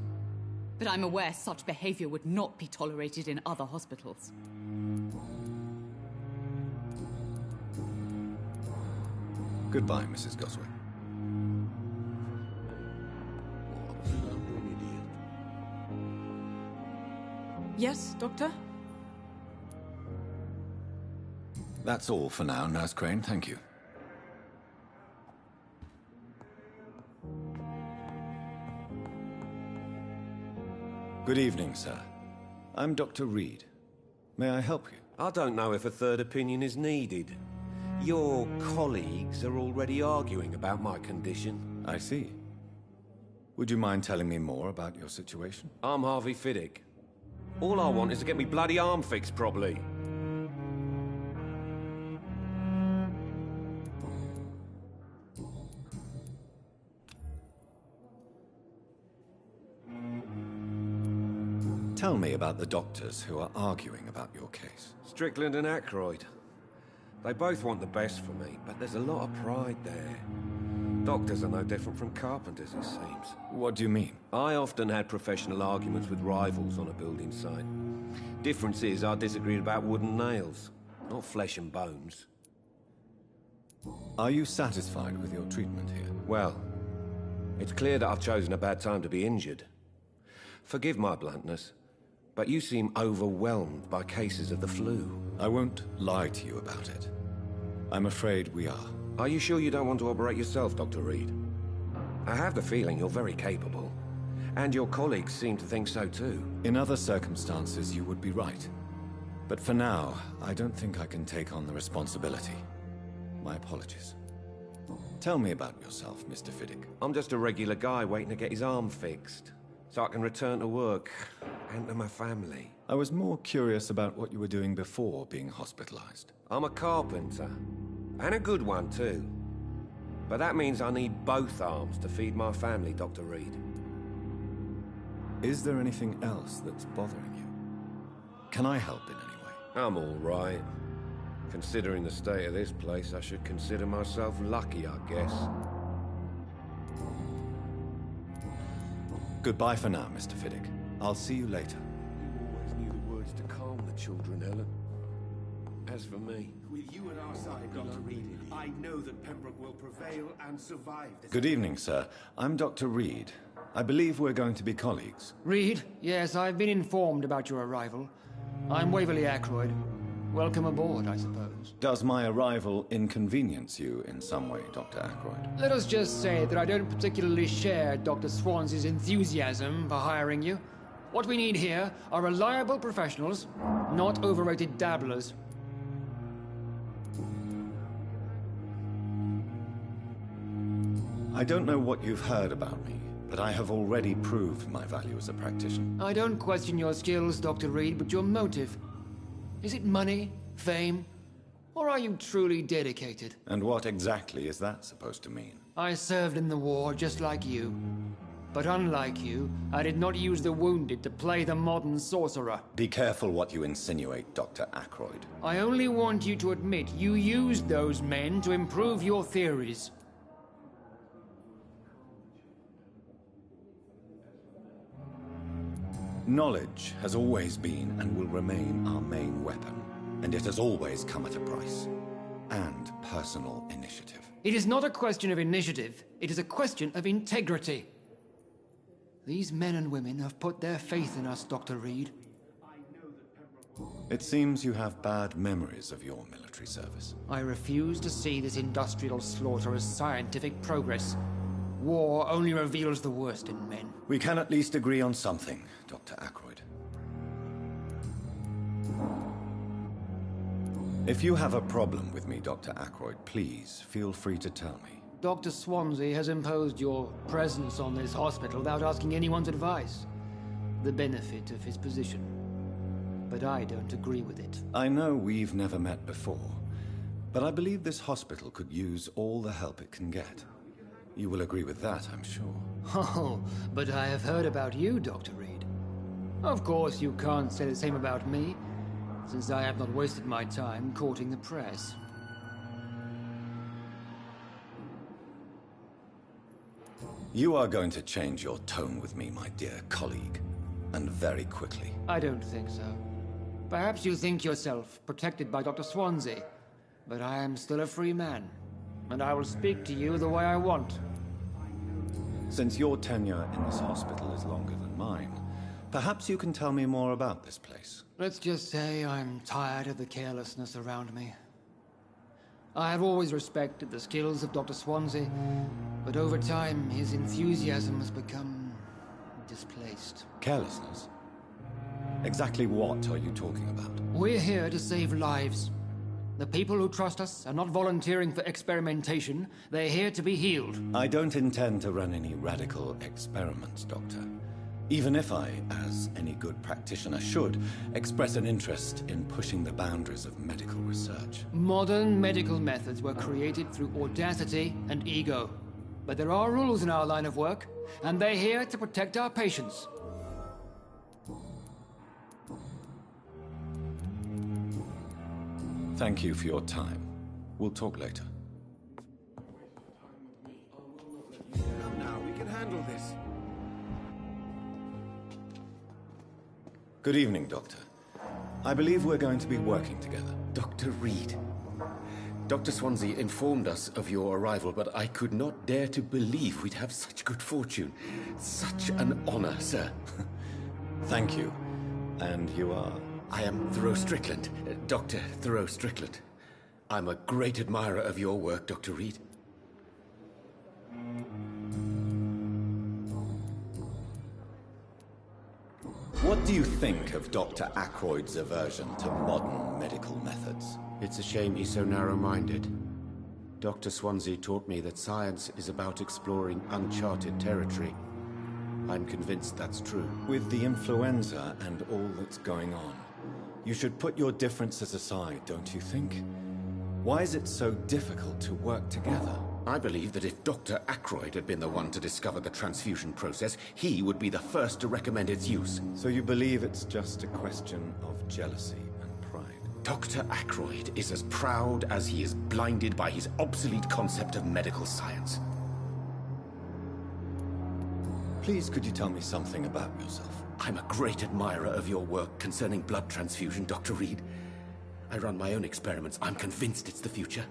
But I'm aware such behavior would not be tolerated in other hospitals. Goodbye, Mrs. Goswick. Yes, Doctor? That's all for now, Nurse Crane. Thank you. Good evening, sir. I'm Dr. Reed. May I help you? I don't know if a third opinion is needed. Your colleagues are already arguing about my condition. I see. Would you mind telling me more about your situation? I'm Harvey Fiddick. All I want is to get me bloody arm fixed properly. Tell me about the doctors who are arguing about your case. Strickland and Ackroyd. They both want the best for me, but there's a lot of pride there. Doctors are no different from carpenters, it seems. What do you mean? I often had professional arguments with rivals on a building site. Difference is, I disagreed about wooden nails, not flesh and bones. Are you satisfied with your treatment here? Well, it's clear that I've chosen a bad time to be injured. Forgive my bluntness, but you seem overwhelmed by cases of the flu. I won't lie to you about it. I'm afraid we are. Are you sure you don't want to operate yourself, Dr. Reed? I have the feeling you're very capable. And your colleagues seem to think so too. In other circumstances, you would be right. But for now, I don't think I can take on the responsibility. My apologies. Tell me about yourself, Mr. Fiddick. I'm just a regular guy waiting to get his arm fixed, so I can return to work and to my family. I was more curious about what you were doing before being hospitalized. I'm a carpenter, and a good one too. But that means I need both arms to feed my family, Dr. Reed. Is there anything else that's bothering you? Can I help in any way? I'm all right. Considering the state of this place, I should consider myself lucky, I guess. Goodbye for now, Mr. Fiddick. I'll see you later. You always knew the words to calm the children, Helen. As for me... With you at our side, Dr. Reed, I know that Pembroke will prevail and survive this... Good evening, sir. I'm Dr. Reed. I believe we're going to be colleagues. Reed? Yes, I've been informed about your arrival. I'm Waverly Ackroyd. Welcome aboard, I suppose. Does my arrival inconvenience you in some way, Dr. Ackroyd? Let us just say that I don't particularly share Dr. Swans's enthusiasm for hiring you. What we need here are reliable professionals, not overrated dabblers. I don't know what you've heard about me, but I have already proved my value as a practitioner. I don't question your skills, Dr. Reed, but your motive. Is it money, fame, or are you truly dedicated? And what exactly is that supposed to mean? I served in the war just like you. But unlike you, I did not use the wounded to play the modern sorcerer. Be careful what you insinuate, Dr. Ackroyd. I only want you to admit you used those men to improve your theories. Knowledge has always been and will remain our main weapon, and it has always come at a price. And personal initiative. It is not a question of initiative. It is a question of integrity. These men and women have put their faith in us, Dr. Reed. It seems you have bad memories of your military service. I refuse to see this industrial slaughter as scientific progress. War only reveals the worst in men. We can at least agree on something, Dr. Ackroyd. If you have a problem with me, Dr. Ackroyd, please feel free to tell me. Dr. Swansea has imposed your presence on this hospital without asking anyone's advice. The benefit of his position. But I don't agree with it. I know we've never met before, but I believe this hospital could use all the help it can get. You will agree with that, I'm sure. Oh, but I have heard about you, Dr. Reed. Of course, you can't say the same about me, since I have not wasted my time courting the press. You are going to change your tone with me, my dear colleague, and very quickly. I don't think so. Perhaps you think yourself protected by Dr. Swansea, but I am still a free man, and I will speak to you the way I want. Since your tenure in this hospital is longer than mine, perhaps you can tell me more about this place. Let's just say I'm tired of the carelessness around me. I have always respected the skills of Dr. Swansea, but over time his enthusiasm has become displaced. Carelessness? Exactly what are you talking about? We're here to save lives. The people who trust us are not volunteering for experimentation. They're here to be healed. I don't intend to run any radical experiments, Doctor. Even if I, as any good practitioner should, express an interest in pushing the boundaries of medical research. Modern medical methods were created through audacity and ego. But there are rules in our line of work, and they're here to protect our patients. Thank you for your time. We'll talk later. Come now, we can handle this. Good evening, Doctor. I believe we're going to be working together. Dr. Reed. Dr. Swansea informed us of your arrival, but I could not dare to believe we'd have such good fortune. Such an honor, sir. Thank you. And you are? I am Thoreau Strickland, Dr. Thoreau Strickland. I'm a great admirer of your work, Dr. Reed. What do you think of Dr. Ackroyd's aversion to modern medical methods? It's a shame he's so narrow-minded. Dr. Swansea taught me that science is about exploring uncharted territory. I'm convinced that's true. With the influenza and all that's going on, you should put your differences aside, don't you think? Why is it so difficult to work together? I believe that if Dr. Ackroyd had been the one to discover the transfusion process, he would be the first to recommend its use. So you believe it's just a question of jealousy and pride? Dr. Ackroyd is as proud as he is blinded by his obsolete concept of medical science. Please, could you tell me something about yourself? I'm a great admirer of your work concerning blood transfusion, Dr. Reed. I run my own experiments. I'm convinced it's the future.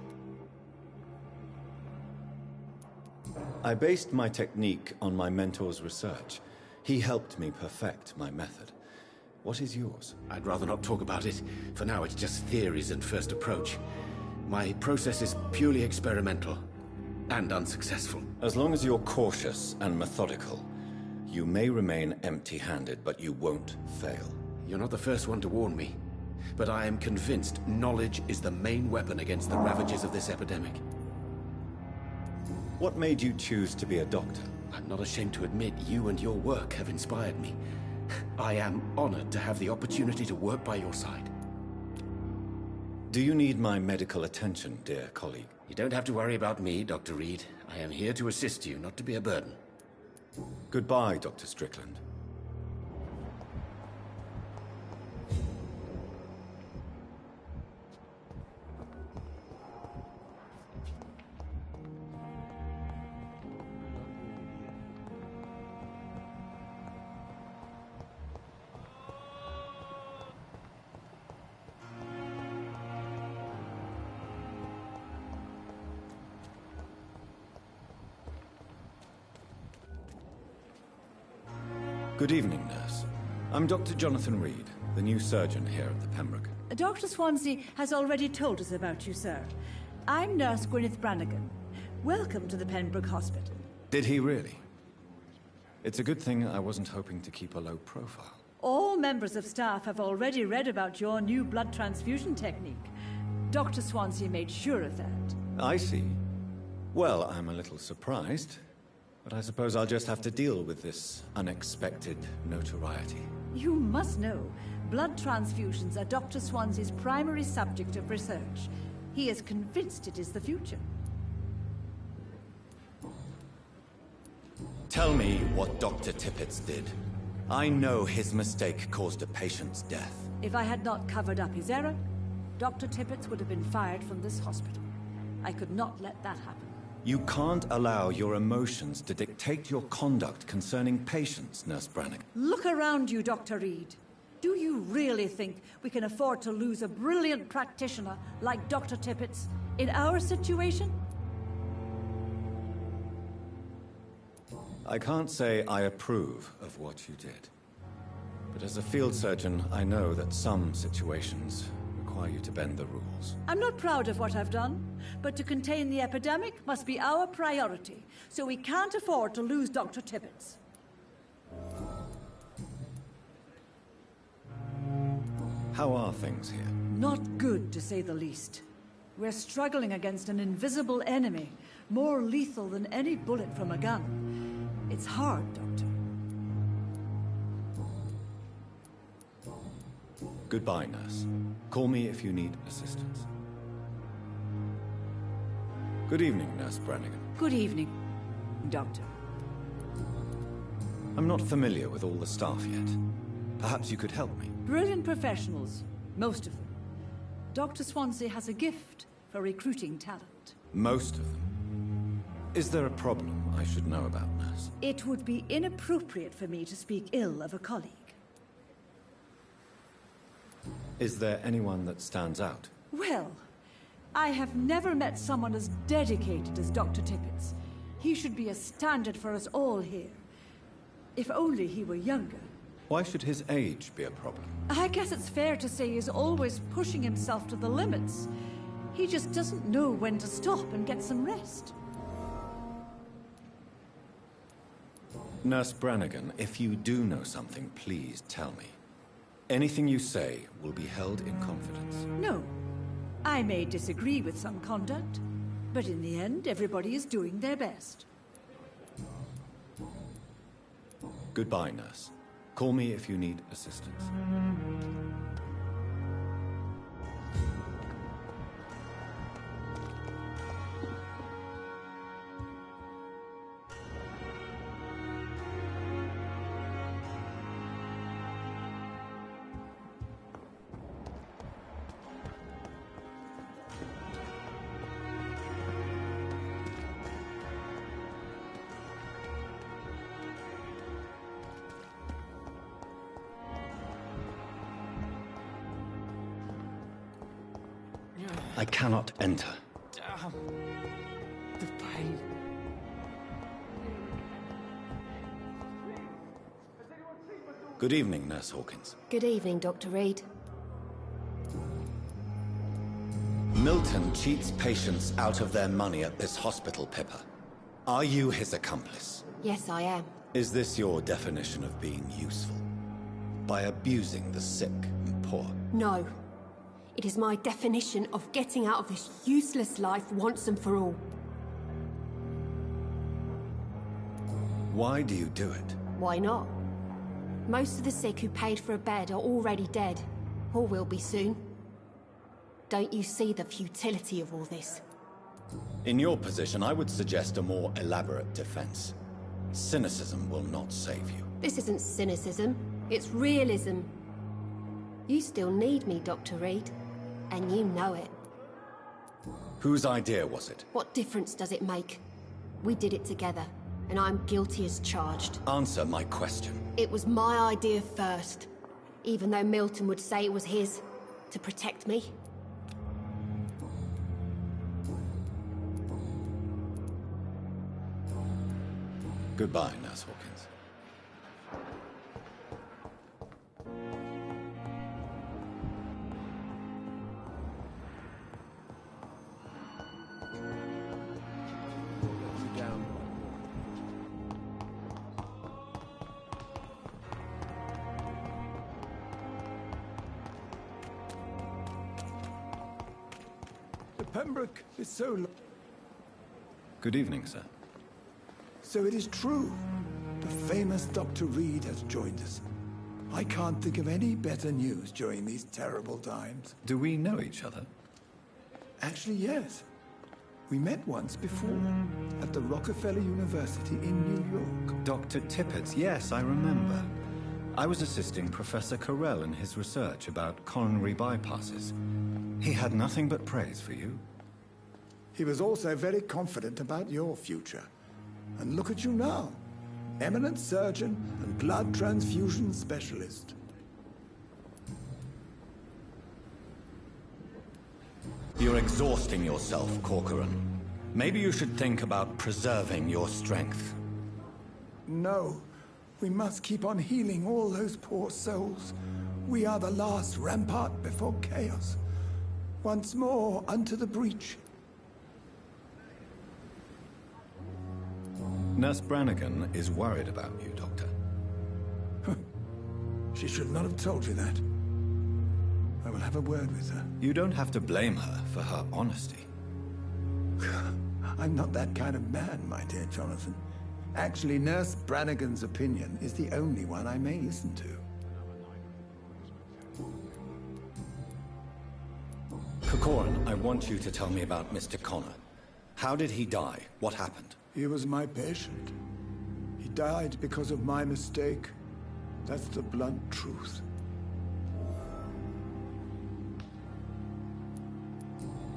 I based my technique on my mentor's research. He helped me perfect my method. What is yours? I'd rather not talk about it. For now, it's just theories and first approach. My process is purely experimental and unsuccessful. As long as you're cautious and methodical, you may remain empty-handed, but you won't fail. You're not the first one to warn me, but I am convinced knowledge is the main weapon against the ravages of this epidemic. What made you choose to be a doctor? I'm not ashamed to admit you and your work have inspired me. I am honored to have the opportunity to work by your side. Do you need my medical attention, dear colleague? You don't have to worry about me, Dr. Reed. I am here to assist you, not to be a burden. Goodbye, Dr. Strickland. Good evening, nurse. I'm Dr. Jonathan Reed, the new surgeon here at the Pembroke. Dr. Swansea has already told us about you, sir. I'm Nurse Gwyneth Brannigan. Welcome to the Pembroke Hospital. Did he really? It's a good thing I wasn't hoping to keep a low profile. All members of staff have already read about your new blood transfusion technique. Dr. Swansea made sure of that. I see. Well, I'm a little surprised, but I suppose I'll just have to deal with this unexpected notoriety. You must know, blood transfusions are Dr. Swansea's primary subject of research. He is convinced it is the future. Tell me what Dr. Tippett did. I know his mistake caused a patient's death. If I had not covered up his error, Dr. Tippett would have been fired from this hospital. I could not let that happen. You can't allow your emotions to dictate your conduct concerning patients, Nurse Brannigan. Look around you, Dr. Reed. Do you really think we can afford to lose a brilliant practitioner like Dr. Tippett in our situation? I can't say I approve of what you did. But as a field surgeon, I know that some situations require you to bend the rules. I'm not proud of what I've done, but to contain the epidemic must be our priority, so we can't afford to lose Dr. Tippett. How are things here? Not good, to say the least. We're struggling against an invisible enemy, more lethal than any bullet from a gun. It's hard, Doctor. Goodbye, nurse. Call me if you need assistance. Good evening, Nurse Brannigan. Good evening, Doctor. I'm not familiar with all the staff yet. Perhaps you could help me. Brilliant professionals, most of them. Dr. Swansea has a gift for recruiting talent. Most of them. Is there a problem I should know about, nurse? It would be inappropriate for me to speak ill of a colleague. Is there anyone that stands out? Well, I have never met someone as dedicated as Dr. Tippett. He should be a standard for us all here. If only he were younger. Why should his age be a problem? I guess it's fair to say he's always pushing himself to the limits. He just doesn't know when to stop and get some rest. Nurse Brannigan, if you do know something, please tell me. Anything you say will be held in confidence. No. I may disagree with some conduct, but in the end, everybody is doing their best. Goodbye, nurse. Call me if you need assistance. I cannot enter. The pain. Good evening, Nurse Hawkins. Good evening, Dr. Reed. Milton cheats patients out of their money at this hospital, Pippa. Are you his accomplice? Yes, I am. Is this your definition of being useful? By abusing the sick and poor? No. It is my definition of getting out of this useless life once and for all. Why do you do it? Why not? Most of the sick who paid for a bed are already dead, or will be soon. Don't you see the futility of all this? In your position, I would suggest a more elaborate defense. Cynicism will not save you. This isn't cynicism, it's realism. You still need me, Dr. Reed, and you know it. Whose idea was it? What difference does it make? We did it together, and I'm guilty as charged. Answer my question. It was my idea first, even though Milton would say it was his, to protect me. Goodbye, Nurse Hawkins. down. The Pembroke is so... Good evening, sir. So it is true. The famous Dr. Reed has joined us. I can't think of any better news during these terrible times. Do we know each other? Actually, yes. We met once before, at the Rockefeller University in New York. Dr. Tippett, yes, I remember. I was assisting Professor Carell in his research about coronary bypasses. He had nothing but praise for you. He was also very confident about your future. And look at you now. Eminent surgeon and blood transfusion specialist. You're exhausting yourself, Corcoran. Maybe you should think about preserving your strength. No. We must keep on healing all those poor souls. We are the last rampart before chaos. Once more, unto the breach. Nurse Brannigan is worried about you, Doctor. She should not have told you that. I will have a word with her. You don't have to blame her for her honesty. I'm not that kind of man, my dear Jonathan. Actually, Nurse Brannigan's opinion is the only one I may listen to. Corcoran, I want you to tell me about Mr. Connor. How did he die? What happened? He was my patient. He died because of my mistake. That's the blunt truth.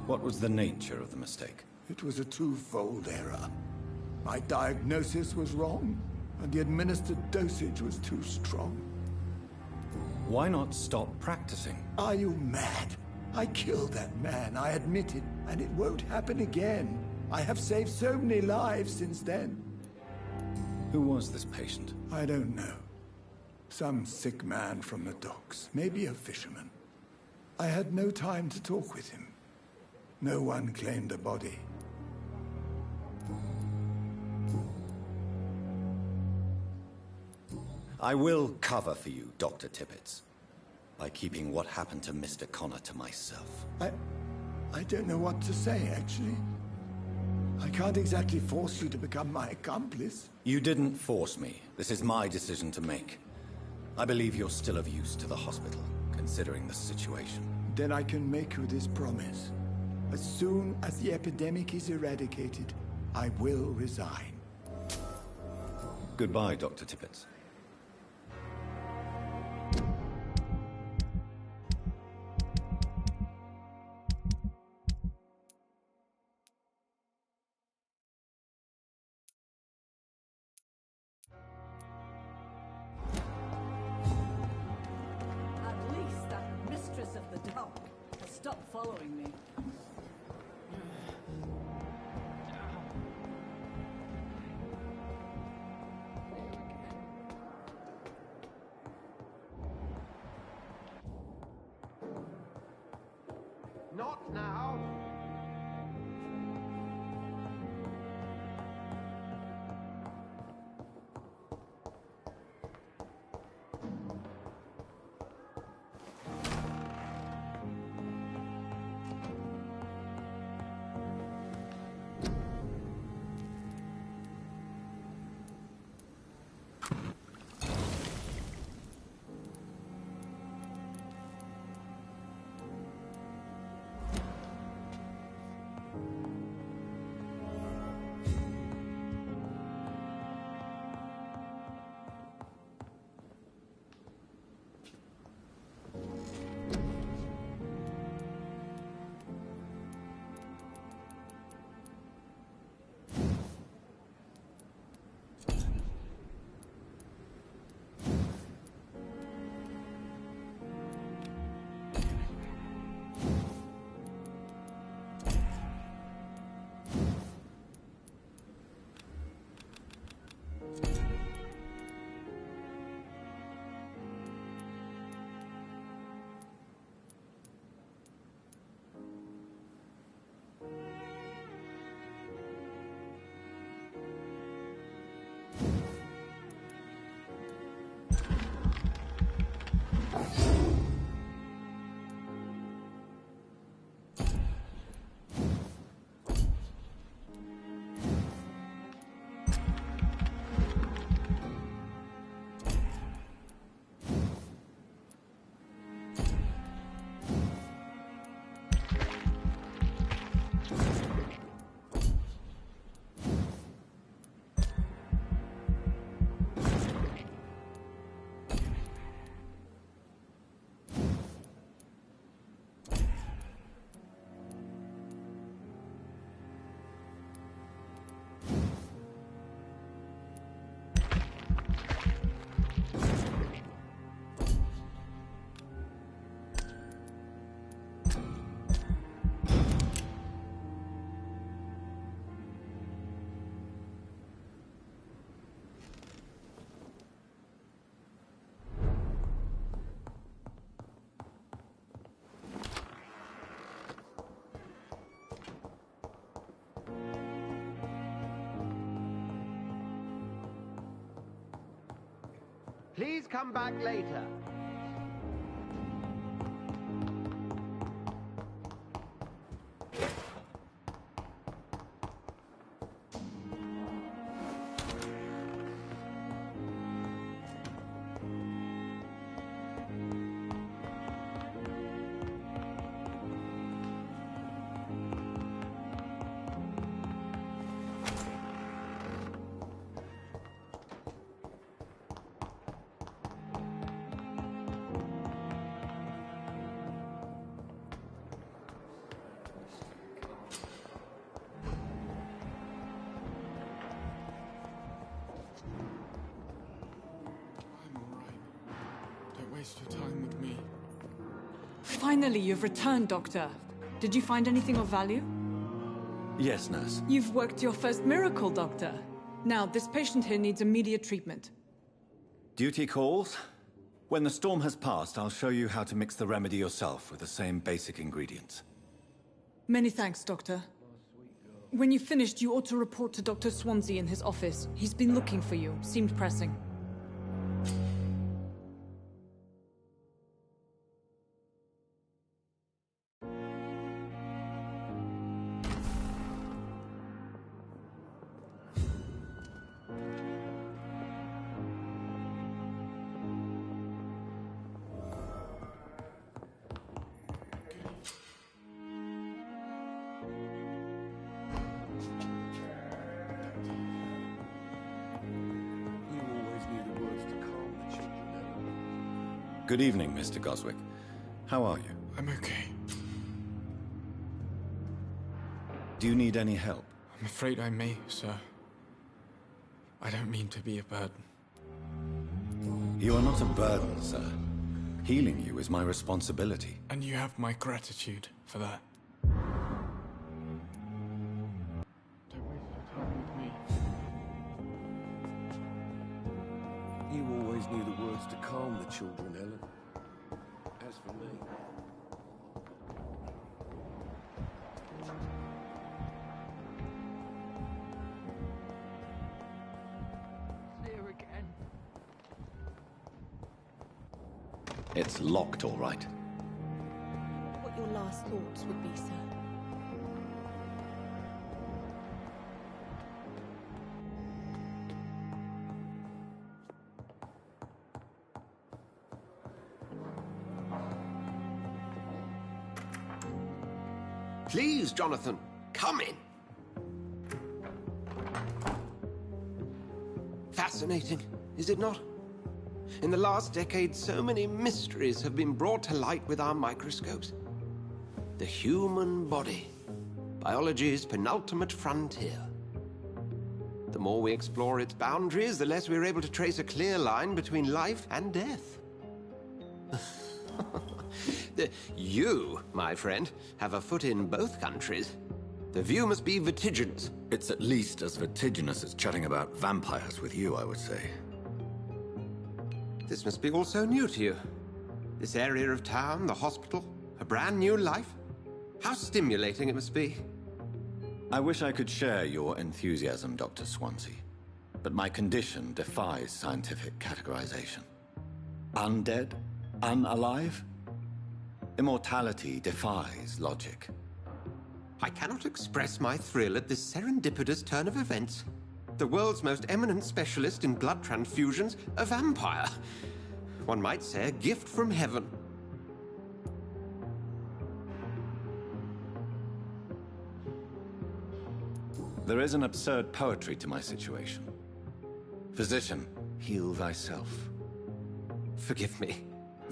What was the nature of the mistake? It was a twofold error. My diagnosis was wrong, and the administered dosage was too strong. Why not stop practicing? Are you mad? I killed that man, I admit it, and it won't happen again. I have saved so many lives since then. Who was this patient? I don't know. Some sick man from the docks, maybe a fisherman. I had no time to talk with him. No one claimed a body. I will cover for you, Dr. Tippett, by keeping what happened to Mr. Connor to myself. I don't know what to say, actually. I can't exactly force you to become my accomplice. You didn't force me. This is my decision to make. I believe you're still of use to the hospital, considering the situation. Then I can make you this promise. As soon as the epidemic is eradicated, I will resign. Goodbye, Dr. Tippett. At least that mistress of the dark has stopped following me. Not now. Please come back later. Waste your time with me. Finally, you've returned, Doctor. Did you find anything of value? Yes, nurse. You've worked your first miracle, Doctor. Now, this patient here needs immediate treatment. Duty calls. When the storm has passed, I'll show you how to mix the remedy yourself with the same basic ingredients. Many thanks, Doctor. When you've finished, you ought to report to Dr. Swansea in his office. He's been looking for you. Seemed pressing. Good evening, Mr. Goswick. How are you? I'm okay. Do you need any help? I'm afraid I may, sir. I don't mean to be a burden. You are not a burden, sir. Healing you is my responsibility. And you have my gratitude for that. Don't waste your time with me. You always knew the words to calm the children, Ellen. As for me... There again. It's locked, all right. What your last thoughts would be, sir. Please, Jonathan, come in. Fascinating, is it not? In the last decade, so many mysteries have been brought to light with our microscopes. The human body, biology's penultimate frontier. The more we explore its boundaries, the less we're able to trace a clear line between life and death. You, my friend, have a foot in both countries. The view must be vertiginous. It's at least as vertiginous as chatting about vampires with you, I would say. This must be all so new to you. This area of town, the hospital, a brand new life. How stimulating it must be. I wish I could share your enthusiasm, Dr. Swansea. But my condition defies scientific categorization. Undead? Unalive? Immortality defies logic. I cannot express my thrill at this serendipitous turn of events. The world's most eminent specialist in blood transfusions, a vampire. One might say a gift from heaven. There is an absurd poetry to my situation. Physician, heal thyself. Forgive me.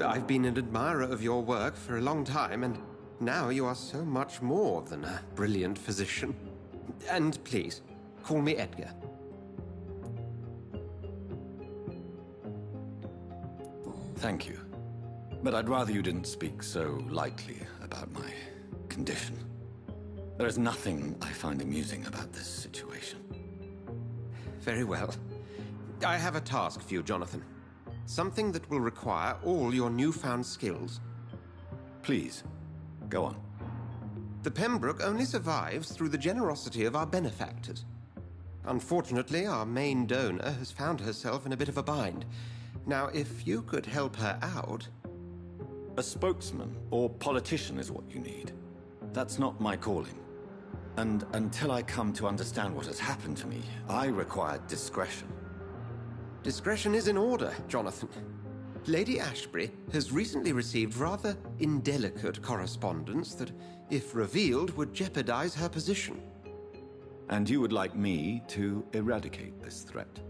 I've been an admirer of your work for a long time, and now you are so much more than a brilliant physician. And please, call me Edgar. Thank you. But I'd rather you didn't speak so lightly about my condition. There is nothing I find amusing about this situation. Very well. I have a task for you, Jonathan. Something that will require all your newfound skills. Please, go on. The Pembroke only survives through the generosity of our benefactors. Unfortunately, our main donor has found herself in a bit of a bind. Now, if you could help her out... A spokesman or politician is what you need. That's not my calling. And until I come to understand what has happened to me, I require discretion. Discretion is in order, Jonathan. Lady Ashbury has recently received rather indelicate correspondence that, if revealed, would jeopardize her position. And you would like me to eradicate this threat?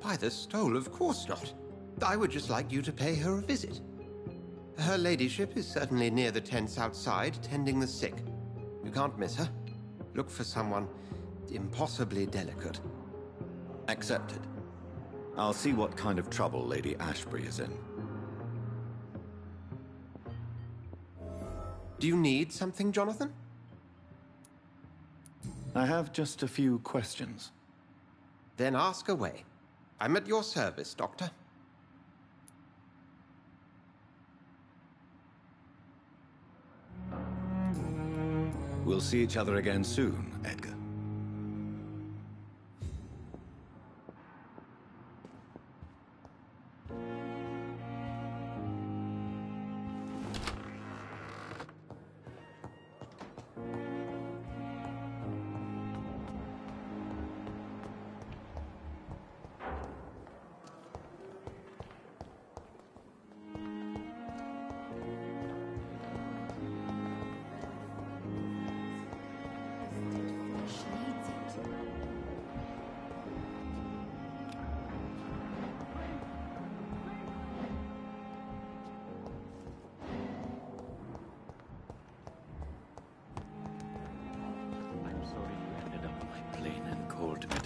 By the stole, of course not. I would just like you to pay her a visit. Her ladyship is certainly near the tents outside, tending the sick. You can't miss her. Look for someone impossibly delicate. Accepted. I'll see what kind of trouble Lady Ashbury is in. Do you need something, Jonathan? I have just a few questions. Then ask away. I'm at your service, Doctor. We'll see each other again soon, Edgar.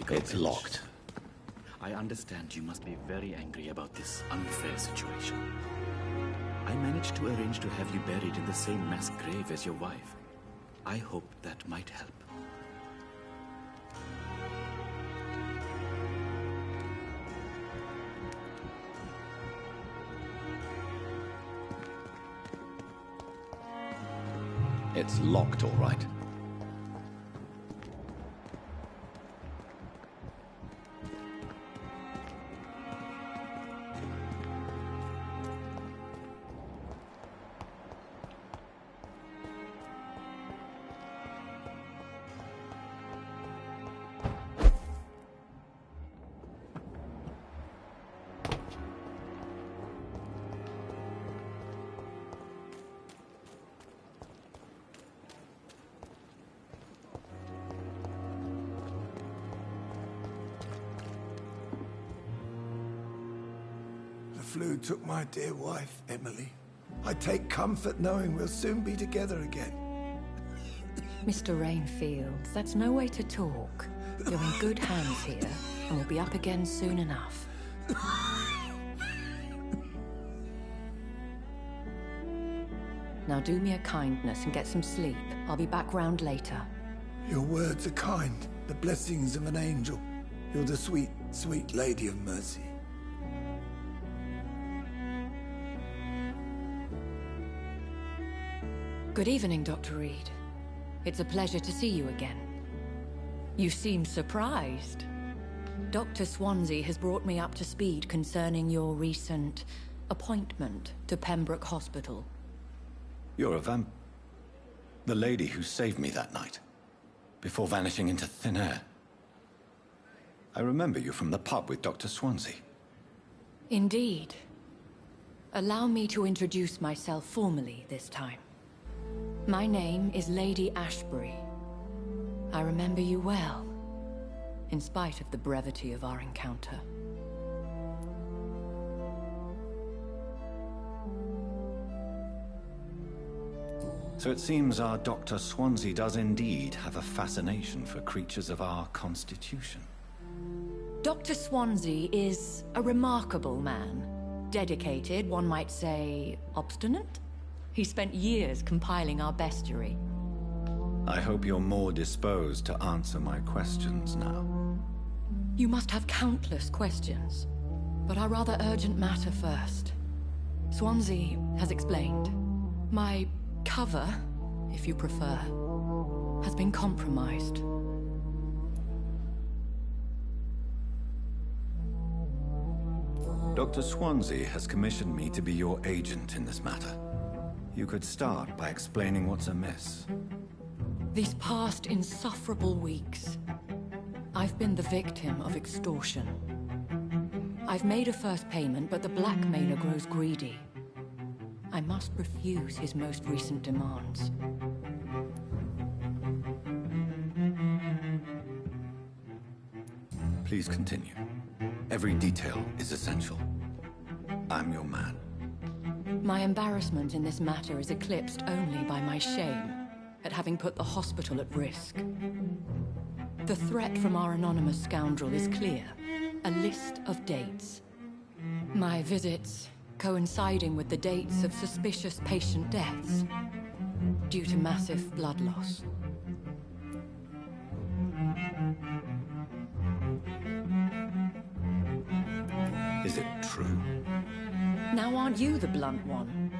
It's locked. I understand you must be very angry about this unfair situation. I managed to arrange to have you buried in the same mass grave as your wife. I hope that might help. It's locked, all right. The flu took my dear wife, Emily. I take comfort knowing we'll soon be together again. Mr. Rainfield, that's no way to talk. You're in good hands here, and we'll be up again soon enough. Now do me a kindness and get some sleep. I'll be back round later. Your words are kind, the blessings of an angel. You're the sweet, sweet Lady of Mercy. Good evening, Dr. Reed. It's a pleasure to see you again. You seem surprised. Dr. Swansea has brought me up to speed concerning your recent appointment to Pembroke Hospital. You're a the lady who saved me that night, before vanishing into thin air. I remember you from the pub with Dr. Swansea. Indeed. Allow me to introduce myself formally this time. My name is Lady Ashbury. I remember you well, in spite of the brevity of our encounter. So it seems our Dr. Swansea does indeed have a fascination for creatures of our constitution. Dr. Swansea is a remarkable man. Dedicated, one might say, obstinate? He spent years compiling our bestiary. I hope you're more disposed to answer my questions now. You must have countless questions, but our rather urgent matter first. Swansea has explained. My cover, if you prefer, has been compromised. Dr. Swansea has commissioned me to be your agent in this matter. You could start by explaining what's amiss. These past insufferable weeks, I've been the victim of extortion. I've made a first payment, but the blackmailer grows greedy. I must refuse his most recent demands. Please continue. Every detail is essential. I'm your man. My embarrassment in this matter is eclipsed only by my shame at having put the hospital at risk. The threat from our anonymous scoundrel is clear. A list of dates. My visits coinciding with the dates of suspicious patient deaths due to massive blood loss. Is it true? Now aren't you the blunt one?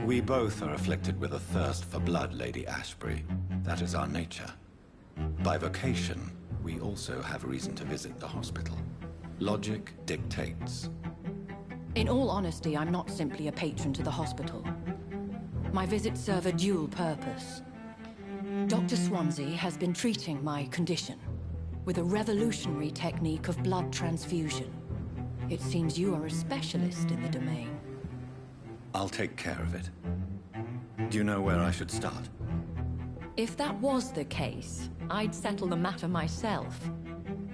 We both are afflicted with a thirst for blood, Lady Ashbury. That is our nature. By vocation, we also have reason to visit the hospital. Logic dictates. In all honesty, I'm not simply a patron to the hospital. My visits serve a dual purpose. Dr. Swansea has been treating my condition with a revolutionary technique of blood transfusion. It seems you are a specialist in the domain. I'll take care of it. Do you know where I should start? If that was the case, I'd settle the matter myself.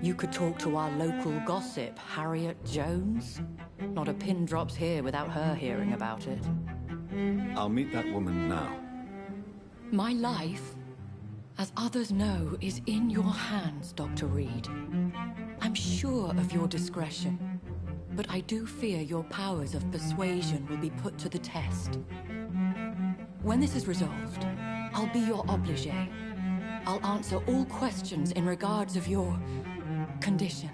You could talk to our local gossip, Harriet Jones. Not a pin drops here without her hearing about it. I'll meet that woman now. My life, as others know, is in your hands, Dr. Reed. I'm sure of your discretion, but I do fear your powers of persuasion will be put to the test. When this is resolved, I'll be your obligé. I'll answer all questions in regards of your condition.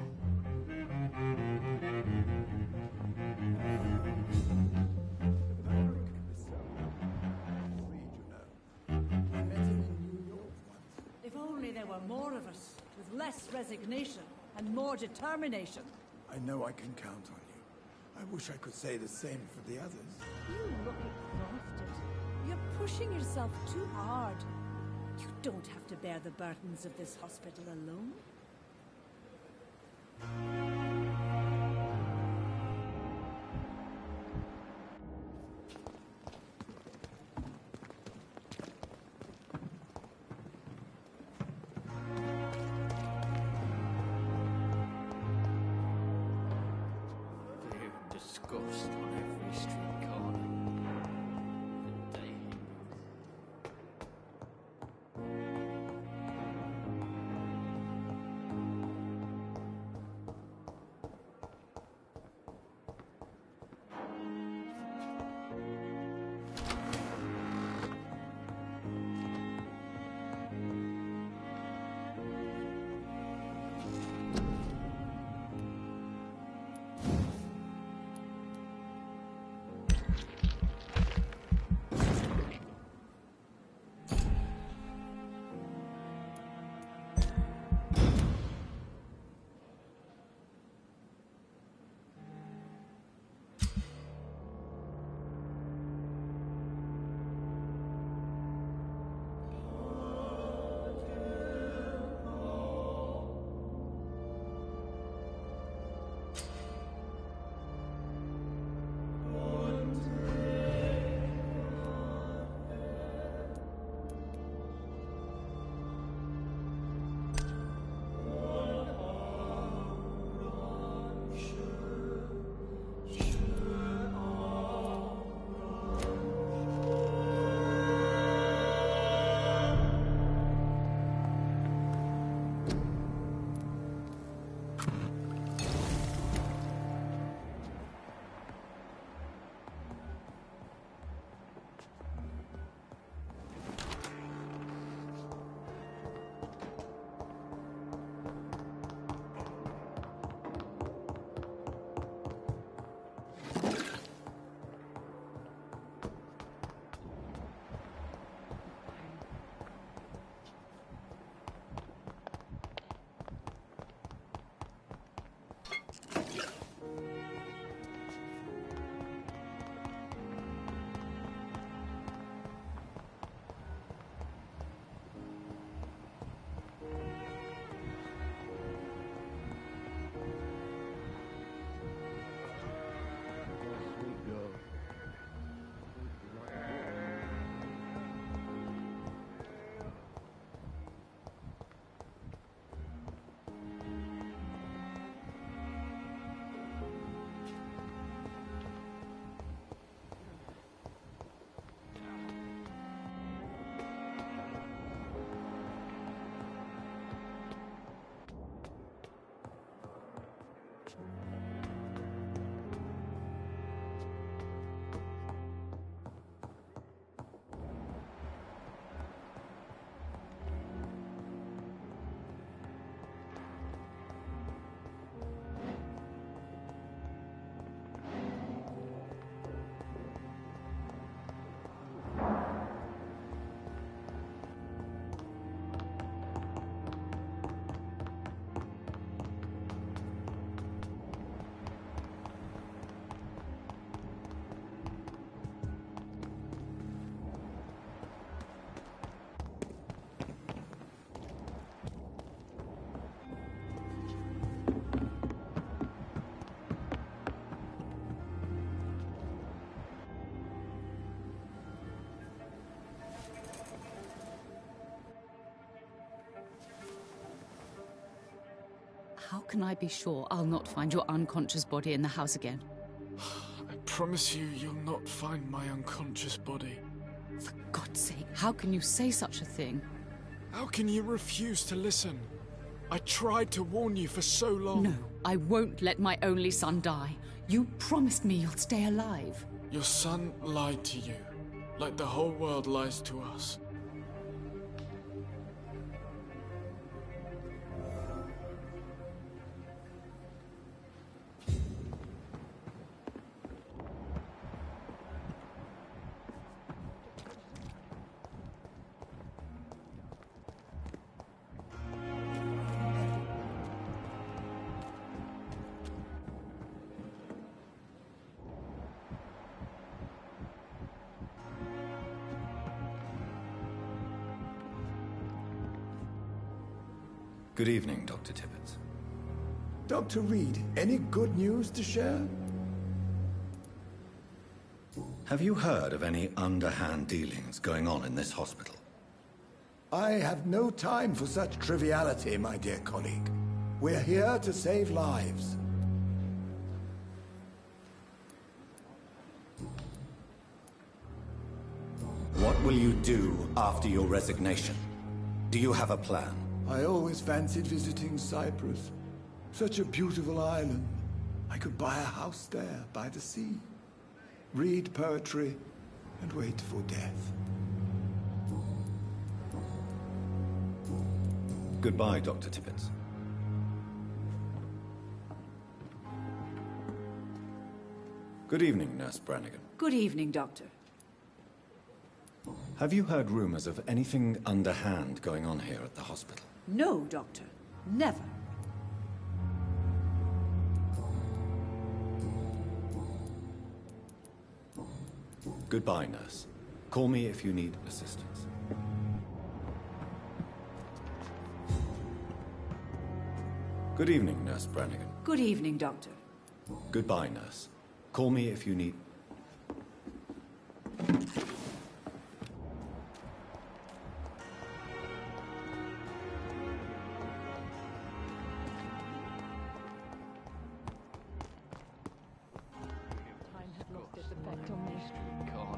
If only there were more of us, with less resignation and more determination. I know I can count on you. I wish I could say the same for the others. You look exhausted. You're pushing yourself too hard. You don't have to bear the burdens of this hospital alone. Disgust on every street corner. How can I be sure I'll not find your unconscious body in the house again? I promise you'll not find my unconscious body. For God's sake, how can you say such a thing? How can you refuse to listen? I tried to warn you for so long. No, I won't let my only son die. You promised me you'll stay alive. Your son lied to you, like the whole world lies to us. Good evening, Dr. Tippett. Dr. Reed, any good news to share? Have you heard of any underhand dealings going on in this hospital? I have no time for such triviality, my dear colleague. We're here to save lives. What will you do after your resignation? Do you have a plan? I always fancied visiting Cyprus. Such a beautiful island. I could buy a house there, by the sea. Read poetry, and wait for death. Goodbye, Dr. Tippett. Good evening, Nurse Brannigan. Good evening, Doctor. Have you heard rumors of anything underhand going on here at the hospital? No, Doctor. Never. Goodbye, nurse. Call me if you need assistance. Good evening, Nurse Brannigan. Good evening, Doctor. Goodbye, nurse. Call me if you need...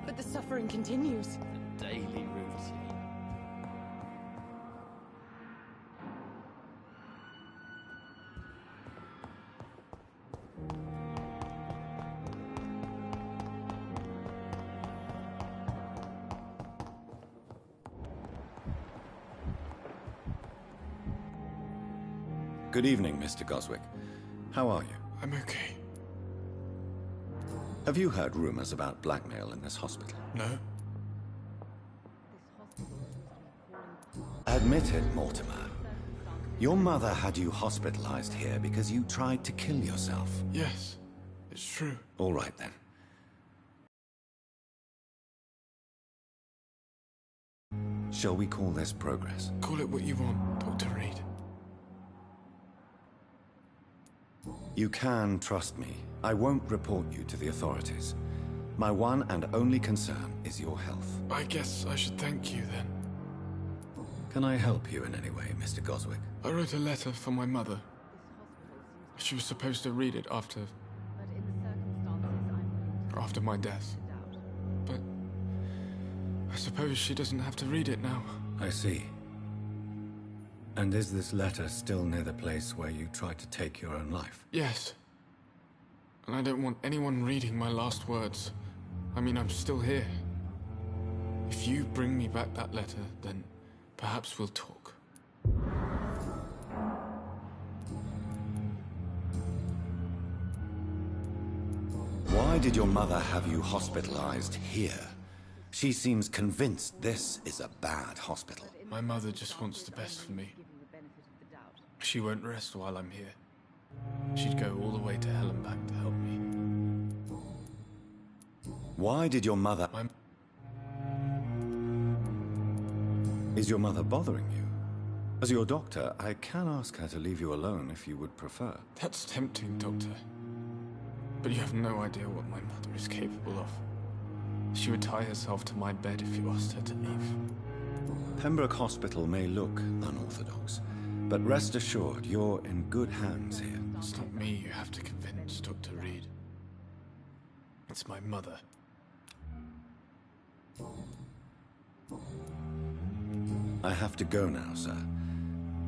But the suffering continues. The daily routine. Good evening, Mr. Goswick. How are you? I'm okay. Have you heard rumors about blackmail in this hospital? No. Admit it, Mortimer. Your mother had you hospitalized here because you tried to kill yourself. Yes, it's true. All right, then. Shall we call this progress? Call it what you want, Dr. Reed. You can trust me. I won't report you to the authorities. My one and only concern is your health. I guess I should thank you, then. Can I help you in any way, Mr. Goswick? I wrote a letter for my mother. She was supposed to read it after my death. But I suppose she doesn't have to read it now. I see. And is this letter still near the place where you tried to take your own life? Yes. And I don't want anyone reading my last words. I mean, I'm still here. If you bring me back that letter, then perhaps we'll talk. Why did your mother have you hospitalized here? She seems convinced this is a bad hospital. My mother just wants the best for me. She won't rest while I'm here. She'd go all the way to hell and back to help me. Why did your mother... Is your mother bothering you? As your doctor, I can ask her to leave you alone if you would prefer. That's tempting, Doctor. But you have no idea what my mother is capable of. She would tie herself to my bed if you asked her to leave. Pembroke Hospital may look unorthodox, But rest assured, you're in good hands here. It's not me you have to convince, Dr. Reed. It's my mother. I have to go now, sir.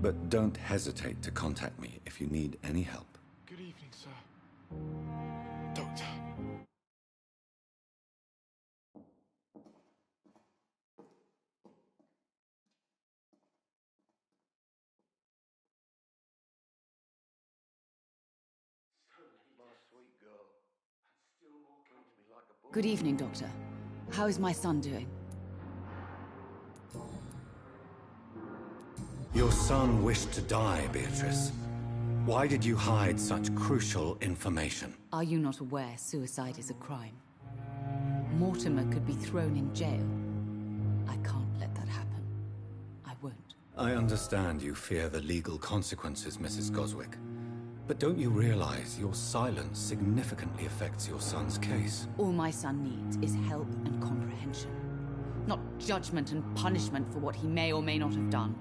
But don't hesitate to contact me if you need any help. Good evening, sir. Doctor. Good evening, Doctor. How is my son doing? Your son wished to die, Beatrice. Why did you hide such crucial information? Are you not aware suicide is a crime? Mortimer could be thrown in jail. I can't let that happen. I won't. I understand you fear the legal consequences, Mrs. Goswick. But don't you realize your silence significantly affects your son's case? All my son needs is help and comprehension. Not judgment and punishment for what he may or may not have done.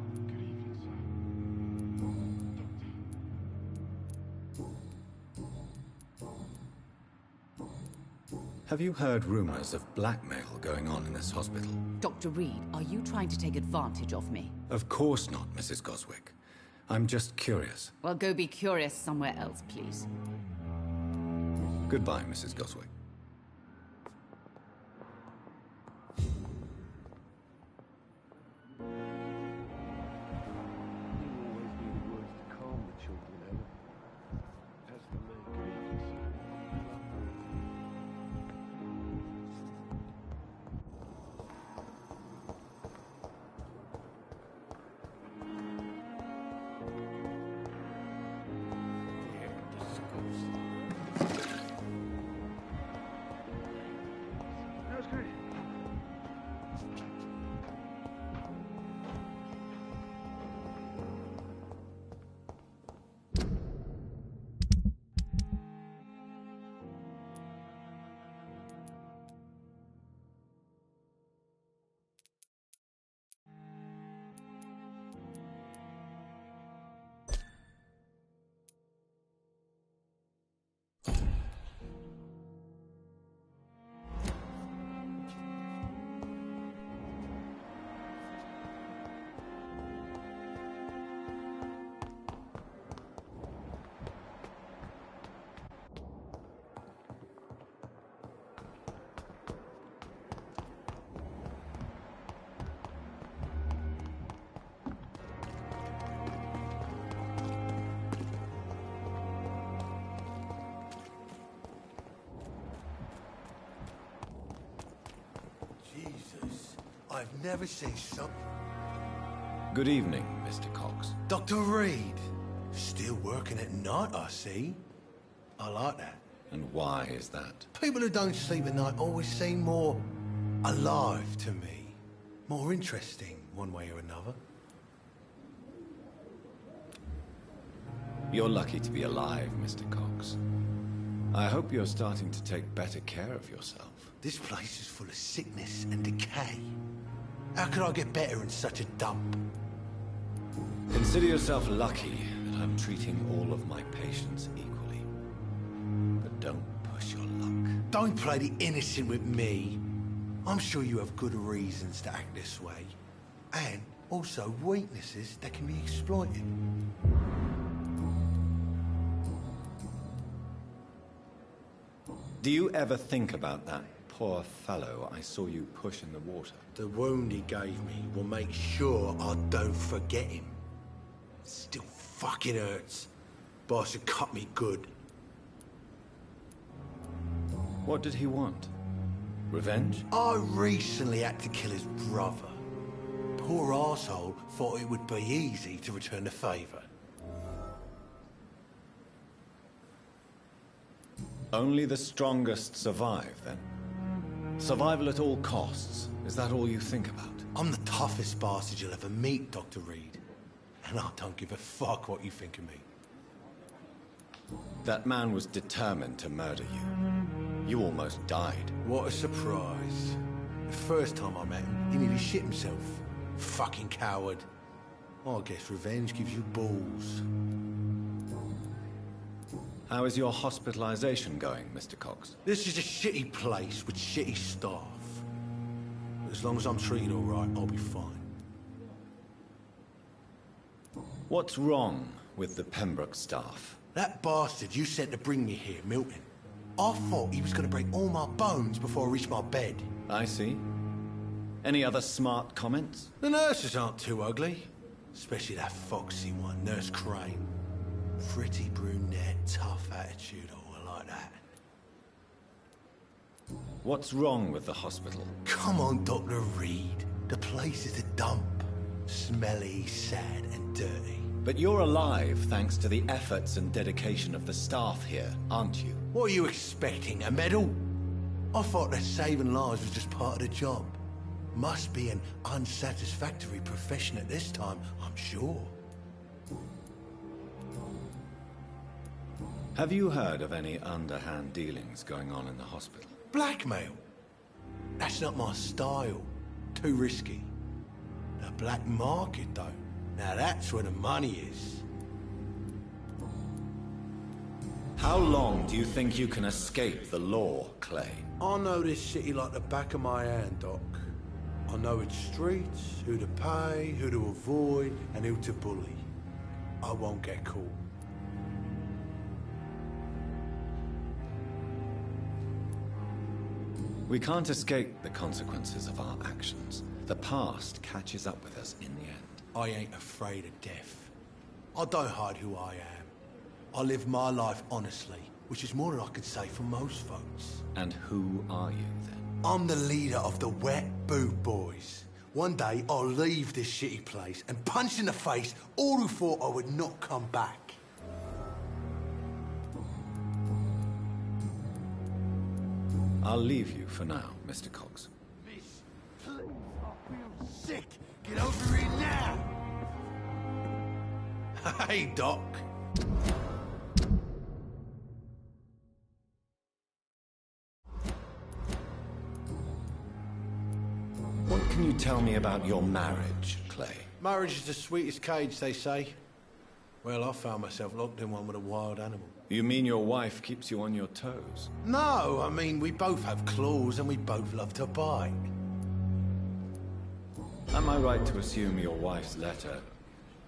Have you heard rumors of blackmail going on in this hospital? Dr. Reed, are you trying to take advantage of me? Of course not, Mrs. Goswick. I'm just curious. Well, go be curious somewhere else, please. Goodbye, Mrs. Goswick. I've never seen something. Good evening, Mr. Cox. Dr. Reed. Still working at night, I see. I like that. And why is that? People who don't sleep at night always seem more alive to me. More interesting, one way or another. You're lucky to be alive, Mr. Cox. I hope you're starting to take better care of yourself. This place is full of sickness and decay. How could I get better in such a dump? Consider yourself lucky that I'm treating all of my patients equally. But don't push your luck. Don't play the innocent with me. I'm sure you have good reasons to act this way. And also weaknesses that can be exploited. Do you ever think about that poor fellow I saw you push in the water? The wound he gave me will make sure I don't forget him. It still fucking hurts. Boss had cut me good. What did he want? Revenge? I recently had to kill his brother. Poor arsehole thought it would be easy to return the favor. Only the strongest survive, then? Survival at all costs. Is that all you think about? I'm the toughest bastard you'll ever meet, Dr. Reed. And I don't give a fuck what you think of me. That man was determined to murder you. You almost died. What a surprise. The first time I met him, he nearly shit himself. Fucking coward. I guess revenge gives you balls. How is your hospitalization going, Mr. Cox? This is a shitty place with shitty staff. As long as I'm treated all right, I'll be fine. What's wrong with the Pembroke staff? That bastard you sent to bring me here, Milton. I thought he was going to break all my bones before I reached my bed. I see. Any other smart comments? The nurses aren't too ugly. Especially that foxy one, Nurse Crane. Pretty brunette, tough attitude, I like that. What's wrong with the hospital? Come on, Dr. Reed. The place is a dump. Smelly, sad, and dirty. But you're alive thanks to the efforts and dedication of the staff here, aren't you? What are you expecting, a medal? I thought that saving lives was just part of the job. Must be an unsatisfactory profession at this time, I'm sure. Have you heard of any underhand dealings going on in the hospital? Blackmail? That's not my style. Too risky. The black market, though. Now that's where the money is. How long do you think you can escape the law, Clay? I know this city like the back of my hand, Doc. I know its streets, who to pay, who to avoid, and who to bully. I won't get caught. We can't escape the consequences of our actions. The past catches up with us in the end. I ain't afraid of death. I don't hide who I am. I live my life honestly, which is more than I could say for most folks. And who are you, then? I'm the leader of the Wet Boot Boys. One day, I'll leave this shitty place and punch in the face all who thought I would not come back. I'll leave you for now, Mr. Cox. Miss, please, I feel sick. Get over here now! Hey, Doc. What can you tell me about your marriage, Clay? Marriage is the sweetest cage, they say. Well, I found myself locked in one with a wild animal. You mean your wife keeps you on your toes? No, I mean, we both have claws and we both love to bite. Am I right to assume your wife's letter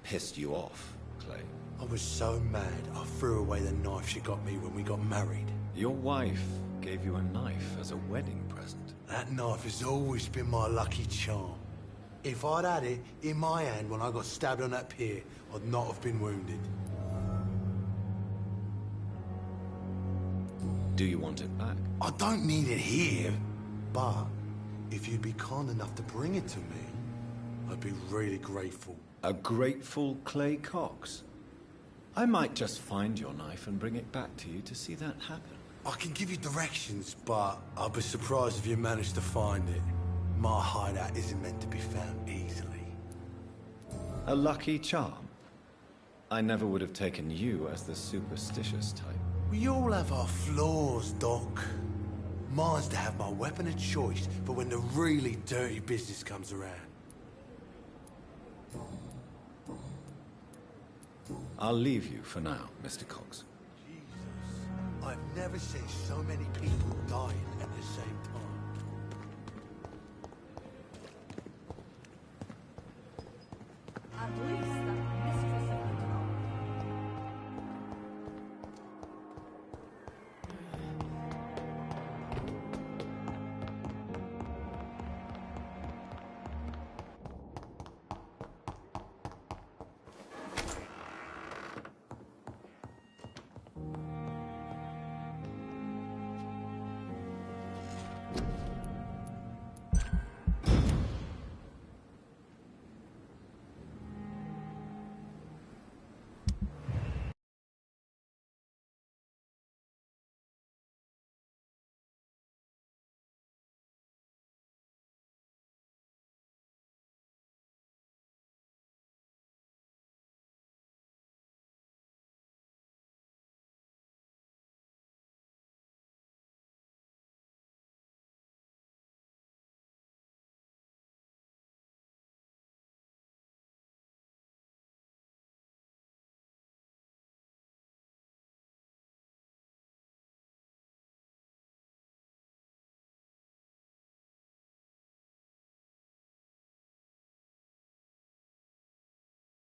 pissed you off, Clay? I was so mad, I threw away the knife she got me when we got married. Your wife gave you a knife as a wedding present. That knife has always been my lucky charm. If I'd had it in my hand when I got stabbed on that pier, I'd not have been wounded. Do you want it back? I don't need it here, but if you'd be kind enough to bring it to me, I'd be really grateful. A grateful Clay Cox? I might just find your knife and bring it back to you to see that happen. I can give you directions, but I'd be surprised if you managed to find it. My hideout isn't meant to be found easily. A lucky charm? I never would have taken you as the superstitious type. We all have our flaws, Doc. Mine's to have my weapon of choice for when the really dirty business comes around. I'll leave you for now, Mr. Cox. Jesus, I've never seen so many people dying at the same time. At least